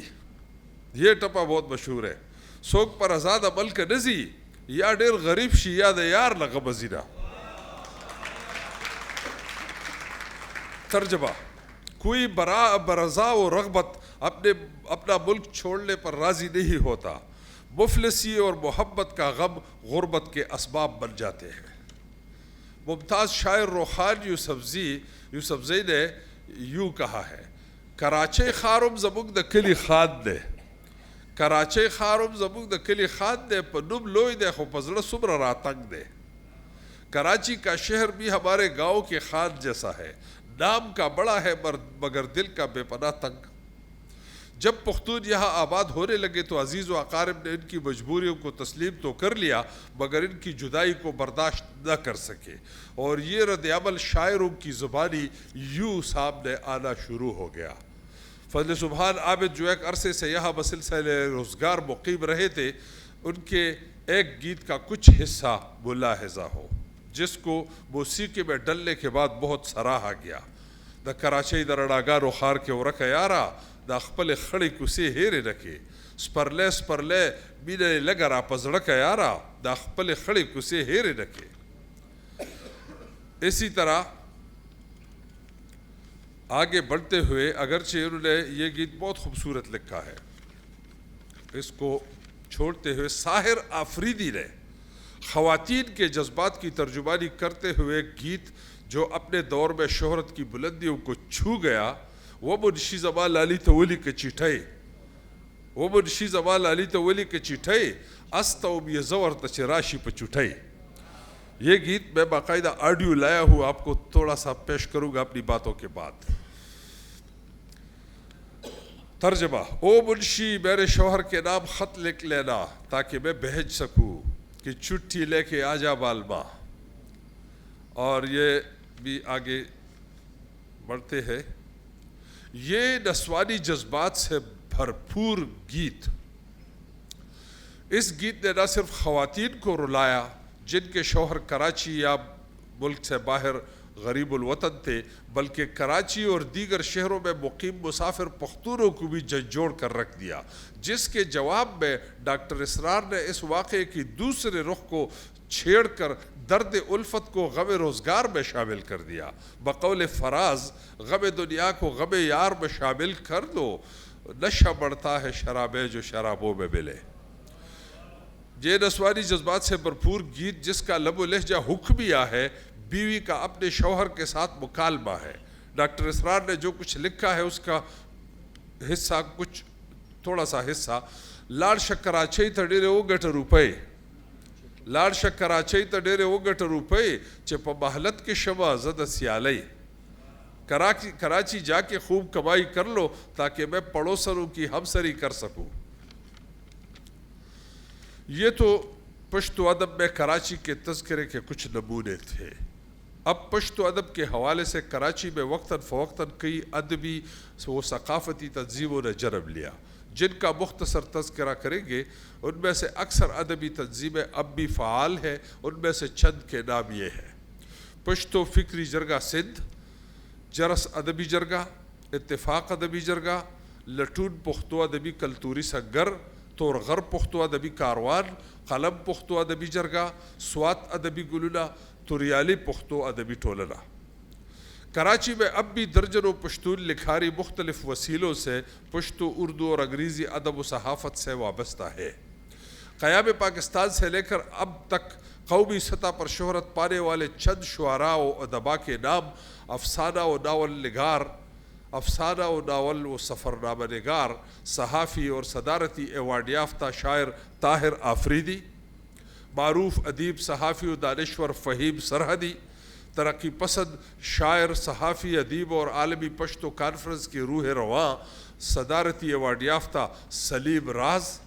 یہ ٹپا بہت مشہور ہے سوک پر آزاد عمل کے نزی یا ډیر غریب شي یا د یار لغه بزینا ترجمہ کوئی برضا و رغبت اپنا ملک چھوڑنے پر راضی نہیں ہوتا مفلسی اور محبت کا غم غربت کے اسباب بن جاتے ہیں ممتاز شاعر روحان یوسفزئی نے یوں کہا ہے کراچۍ خارم زموږ د کلی خان دی کراچۍ خارم زموږ د کلی خان دی په نوم لوی دی خو په زړه څومره راتنګ دی کراچی کا شہر بھی ہمارے گاؤں کے خان جیسا ہے نام کا بڑا ہے مگر دل کا بے پناہ تنگ جب پختون یہاں آباد ہونے لگے تو عزیز و اقارب نے ان کی مجبوریوں کو تسلیم تو کر لیا مگر ان کی جدائی کو برداشت نہ کر سکے اور یہ رد عمل شاعروں کی زبانی یوں سامنے آنا شروع ہو گیا فضل سبحان عابد جو ایک عرصے سے یہاں بسلسلہ روزگار مقیم رہے تھے ان کے ایک گیت کا کچھ حصہ ملاحظہ ہو جس کو موسیقی میں ڈلنے کے بعد بہت سراہا گیا دا کراچۍ د رڼاګانو ښار کې ورکه یاره دا خپلې خړې کوڅې هېرې نه کړې سپرلی مینه یې لږه را په زړه که یاره دا خپلې خړې کوڅې هېرې نه کړې اسی طرح آگے بڑھتے ہوئے اگرچہ انہوں نے یہ گیت بہت خوبصورت لکھا ہے اس کو چھوڑتے ہوئے ساحر آفریدی نے خواتین کے جذبات کی ترجمانی کرتے ہوئے گیت جو اپنے دور میں شہرت کی بلندیوں کو چھو گیا وہ منشی زمال علی تولی کے چٹھائی وہ منشی زمال علی تولی کے چٹھائی استوم یہ زور تچراشی پہ چٹھائی یہ گیت میں باقاعدہ آڈیو لایا ہوں آپ کو تھوڑا سا پیش کروں گا اپنی باتوں کے بعد ترجمہ او منشی میرے شوہر کے نام خط لکھ لینا تاکہ میں بھیج سکوں کہ چٹھی لے کے آ جا بالما اور یہ بھی آگے بڑھتے ہیں یہ نسوانی جذبات سے بھرپور گیت اس گیت نے نہ صرف خواتین کو رلایا جن کے شوہر کراچی یا ملک سے باہر غریب الوطن تھے بلکہ کراچی اور دیگر شہروں میں مقیم مسافر پختونوں کو بھی جھنجھوڑ کر رکھ دیا جس کے جواب میں ڈاکٹر اسرار نے اس واقعے کی دوسرے رخ کو چھیڑ کر درد الفت کو غم روزگار میں شامل کر دیا بقول فراز غم دنیا کو غم یار میں شامل کر دو نشہ بڑھتا ہے شرابیں جو شرابوں میں ملے یہ نسوانی جذبات سے بھرپور گیت جس کا لب و لہجہ حکمیہ ہے بیوی کا اپنے شوہر کے ساتھ مکالمہ ہے ڈاکٹر اسرار نے جو کچھ لکھا ہے اس کا حصہ کچھ تھوڑا سا حصہ لاړ شه کراچۍ ته ډېرې وګټه روپۍ لاړ شه کراچۍ ته ډېرې وګټه روپۍ چې په مهلت کې شمه زه د سیالۍ کراچی جا کے خوب کمائی کر لو تاکہ میں پڑوسروں کی ہمسری کر سکوں یہ تو پشتو ادب میں کراچی کے تذکرے کے کچھ نمونے تھے اب پشتو ادب کے حوالے سے کراچی میں وقتاً فوقتاً کئی ادبی و ثقافتی تنظیموں نے جنم لیا جن کا مختصر تذکرہ کریں گے ان میں سے اکثر ادبی تنظیمیں اب بھی فعال ہیں ان میں سے چند کے نام یہ ہیں پشتو فکری جرگہ سندھ جرس ادبی جرگہ اتفاق ادبی جرگہ لٹون پختو ادبی کلتوری سنگر تورغر پختو ادبی کاروان قلم پختو ادبی جرگہ سوات ادبی گلونا توریالی پختو ادبی ٹولنا کراچی میں اب بھی درجنوں پشتون لکھاری مختلف وسیلوں سے پشتو اردو اور انگریزی ادب و صحافت سے وابستہ ہے قیام پاکستان سے لے کر اب تک قومی سطح پر شہرت پانے والے چند شعراء و ادباء کے نام افسانہ و ناول و سفرنامہ نگار صحافی اور صدارتی ایوارڈ یافتہ شاعر طاہر آفریدی معروف ادیب صحافی و دانشور فہیم سرحدی ترقی پسند شاعر، صحافی، ادیب اور عالمی پشتو کانفرنس کی روح رواں، صدارتی ایوارڈ یافتہ سلیم راز،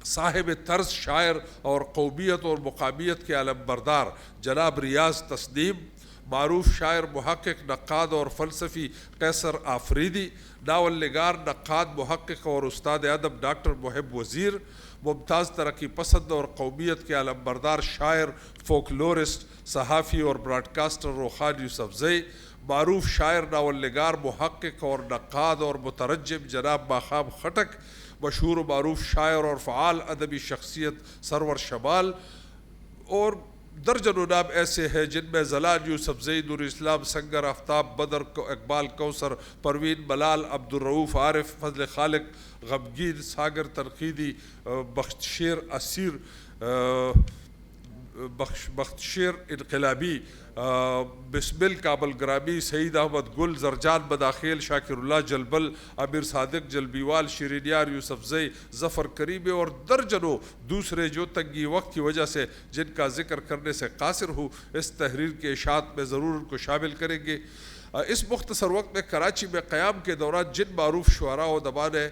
صاحب طرز شاعر اور قومیت اور مقامیت کے علم بردار جناب ریاض تسنیم، معروف شاعر، محقق، نقاد اور فلسفی قیصر آفریدی، ناول نگار، نقاد، محقق اور استاد ادب ڈاکٹر محب وزیر، ممتاز ترقی پسند اور قومیت کے علم بردار شاعر، فولکلورسٹ، صحافی اور براڈ کاسٹر روخان یوسف زئی، معروف شاعر، ناول نگار، محقق اور نقاد اور مترجم جناب ماقام خٹک، مشہور و معروف شاعر اور فعال ادبی شخصیت سرور شمال، اور درجنوں نام ایسے ہیں جن میں زلال یوسف زئی، نور اسلام سنگر، آفتاب بدر، اقبال کوثر، پروین ملال، عبدالرؤوف عارف، فضل خالق غمگین، ساگر تنقیدی، بختشیر انقلابی، بسمل کابل گرامی، سعید احمد گل، زرجان بداخیل، شاکر اللہ جلبل، امیر صادق جلبیوال، شیرین یار یوسف زئی، ظفر کریمی اور درجنوں دوسرے جو تنگی وقت کی وجہ سے جن کا ذکر کرنے سے قاصر ہوں، اس تحریر کے اشاعت میں ضرور ان کو شامل کریں گے۔ اس مختصر وقت میں کراچی میں قیام کے دوران جن معروف شعراء و ادباء نے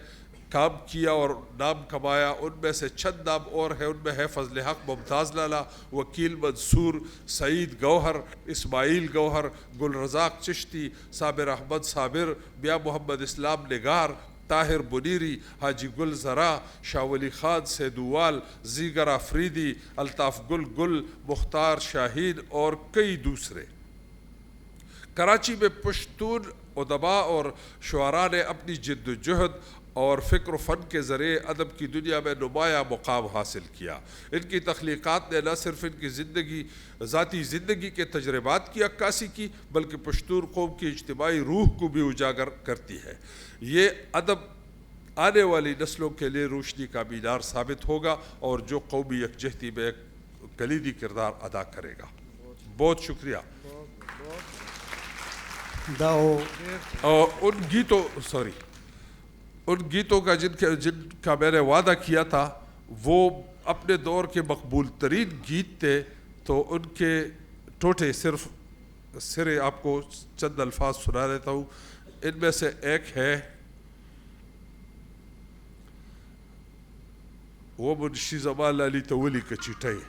کام کیا اور نام کمایا، ان میں سے چند نام اور ہیں۔ ان میں ہے فضل حق ممتاز لالا، وکیل منصور، سعید گوہر، اسماعیل گوہر، گل رزاق چشتی، صابر احمد صابر، میاں محمد اسلام نگار، طاہر منیری، حاجی گل زرا، شاہ ولی خان سیدوال، زیگر آفریدی، الطاف گل، مختار شاہین اور کئی دوسرے۔ کراچی میں پشتون ادباء اور شعراء نے اپنی جد و جہد اور فکر و فن کے ذریعے ادب کی دنیا میں نمایاں مقام حاصل کیا۔ ان کی تخلیقات نے نہ صرف ان کی ذاتی زندگی کے تجربات کی عکاسی کی، بلکہ پشتون قوم کی اجتماعی روح کو بھی اجاگر کرتی ہے۔ یہ ادب آنے والی نسلوں کے لیے روشنی کا مینار ثابت ہوگا اور جو قومی یکجہتی میں ایک کلیدی کردار ادا کرے گا۔ بہت شکریہ۔ ان گیتوں کا جن کا میں نے وعدہ کیا تھا وہ اپنے دور کے مقبول ترین گیت تھے، تو ان کے ٹوٹے صرف سرے آپ کو چند الفاظ سنا دیتا ہوں۔ ان میں سے ایک ہے وہ منشی زمان علی تولی کا چٹائی۔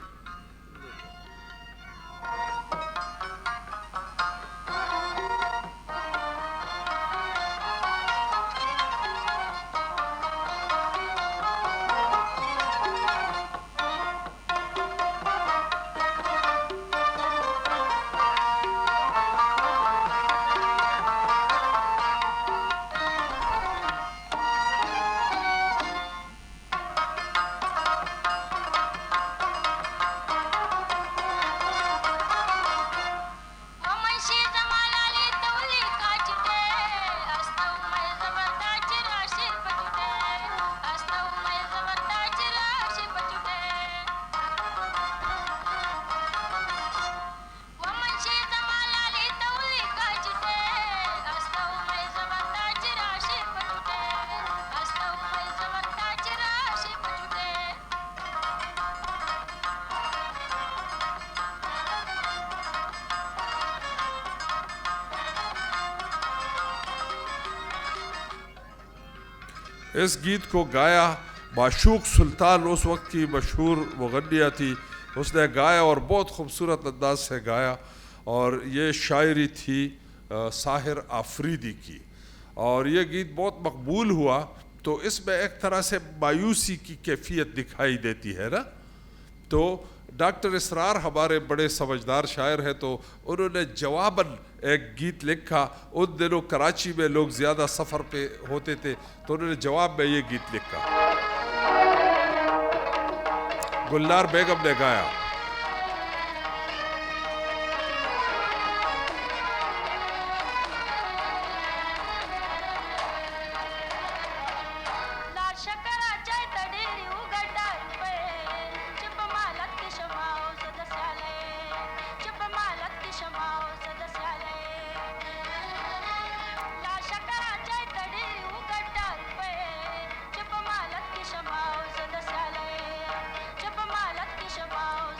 اس گیت کو گایا معشوق سلطان، اس وقت کی مشہور مغنیہ تھی، اس نے گایا اور بہت خوبصورت انداز سے گایا، اور یہ شاعری تھی ساحر آفریدی کی، اور یہ گیت بہت مقبول ہوا۔ تو اس میں ایک طرح سے مایوسی کی کیفیت دکھائی دیتی ہے نا۔ تو ڈاکٹر اسرار ہمارے بڑے سمجھدار شاعر ہیں، تو انہوں نے جواباً ایک گیت لکھا۔ ان دنوں کراچی میں لوگ زیادہ سفر پہ ہوتے تھے، تو انہوں نے جواب میں یہ گیت لکھا، گلنار بیگم نے گایا۔ Shama,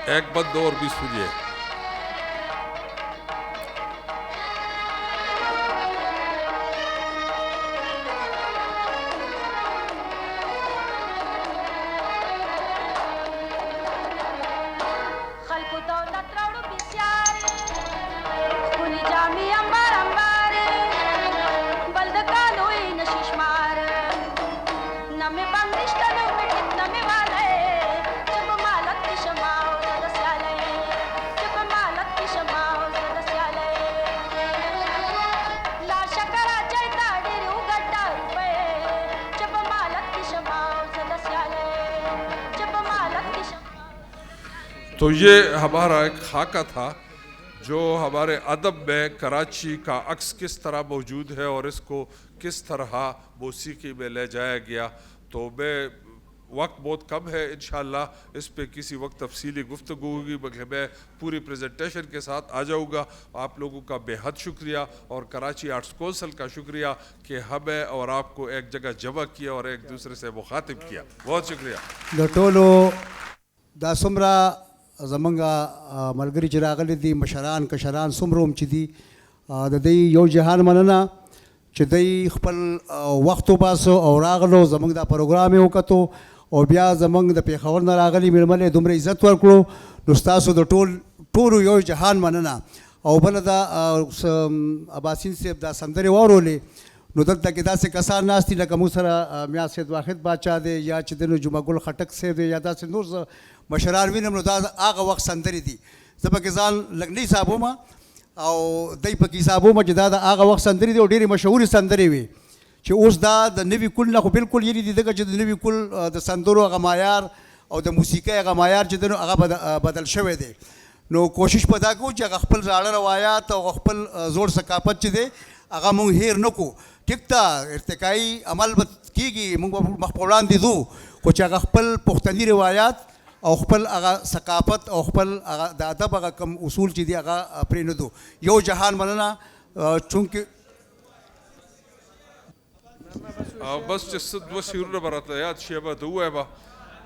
ایک بند اور بھی سنیے. تو یہ ہمارا ایک خاکہ تھا جو ہمارے ادب میں کراچی کا عکس کس طرح موجود ہے اور اس کو کس طرح موسیقی میں لے جایا گیا. تو میں وقت بہت کم ہے, انشاءاللہ اس پہ کسی وقت تفصیلی گفتگو ہوگی, بلکہ میں پوری پریزنٹیشن کے ساتھ آ جاؤں گا. آپ لوگوں کا بے حد شکریہ اور کراچی آرٹس کونسل کا شکریہ کہ ہمیں اور آپ کو ایک جگہ جمع کیا اور ایک دوسرے سے مخاطب کیا. بہت شکریہ. د ټولو دا څومره زمونږ ملګري چې راغلي دي, مشران کشران څومره هم چې دي, د دوی یو جهان مننه چې دوی خپل وخت وباسو او راغلو زمونږ دا پروګرام یې وکتو او بیا زمونږ د پېښور نه راغلي مېلمنو یې دومره عزت ورکړو. نو ستاسو د ټولو یو جهان مننه. او بله دا اباسین صاحب دا سندرې واورولې, نو دلته کې داسې کسان ناست دي لکه موږ سره میا سید واحد باچا دی یا چې دی نو جمعه ګل خټک صاحب دی یا داسې نور مشران وینم. نو دا هغه وخت سندرې دي, زه پکې ځان لږ نه حسابوم او دی پکې حسابوم چې دا د هغه وخت سندرې دي او ډېرې مشهورې سندرې وي چې اوس دا د نوي کل نه خو بالکل یې دي, ځکه چې د نوي کل د سندرو هغه معیار او د موسیقۍ هغه معیار چې دی نو هغه بدل شوی دی. نو کوشش په دا کوو چې هغه خپل زاړه روایات او خپل زوړ ثقافت چې دی هغه مونږ هیر نه کړو. ټیک ته ارتقایي عمل به کېږي, مونږ به مخ په وړاندې ځو, خو چې هغه خپل پښتني روایات او خپل هغه ثقافت او خپل هغه د ادب هغه کوم اصول چې دي هغه پرېنږدو. یو جهان مننه. چونکې بس چې څه دوه شعرونه به راته یاد شي به ته ووایم.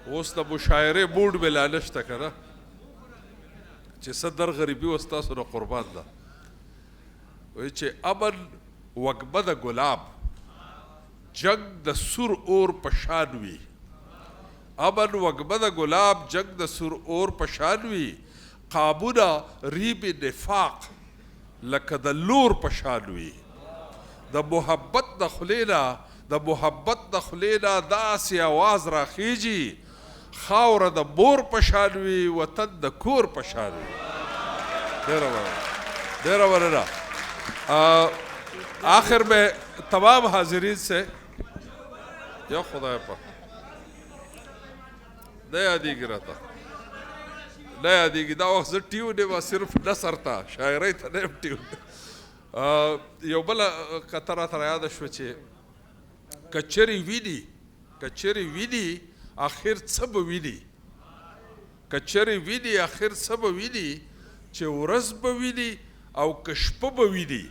اوس د مشاعرې موډ مې لا نشته که نه, چې څه در غریبي و ستاسو نه قربان ده. وایي چې امن وږمه د ګلاب, جنگ د سور اور په شان وي. امن وږمه د ګلاب, جنگ د سور اور په شان وي. قابونه ریب نفاق لکه د لور په شان وي. د محبت د خولې نه داسې آواز راخیږي, خاوره د مور په شان وي, وطن د کور په شان وي. ډېره مننه. آخر میں تمام حاضرین سے یا خدای پاک نه یادېږي راته, نه یادېږي. دا وخت زه ټیونې به صرف نثر ته, شاعرۍ ته نه یم ټیون. یو بله قطعه راته رایاده شوه چې کچرې ویني آخر څه به ویني, کچرې ویني آخر څه به ویني, چې ورځ به ویني او که شپه به ویني.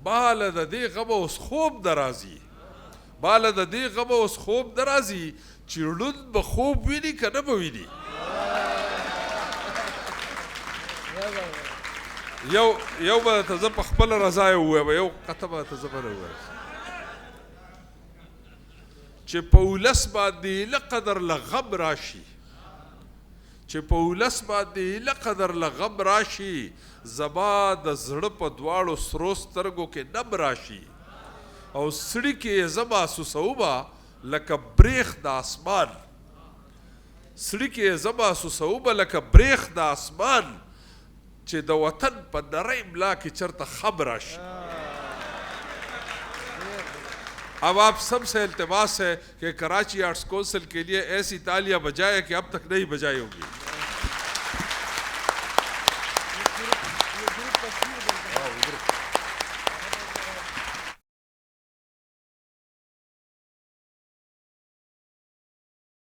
باله د دې غمه اوس خوب نه راځي, باله د دې غمه اوس خوب نه راځي, چې ړوند به خوب ویني که نه به ویني. یو به ته زه په خپله رضا یې ووایم, یو قطعه به ته زه به نه ووایم چې په ولس باندې لقدر له غم راشي, چې په ولس باندې لقدر له غم راشي, زما د زړه په دواړو سرو سترګو کې نم راشي, او سړي کې یې زه محسوسومه لکه بریښ د اسمان, سړي کې یې زه محسوسومه لکه بریښ د اسمان, چې د وطن په نرۍ ملا کې چرته خم راشي. اب آپ سب سے التماس ہے کہ کراچی آرٹس کونسل کے لیے ایسی تالیاں بجائے کہ اب تک نہیں بجائی ہوگی.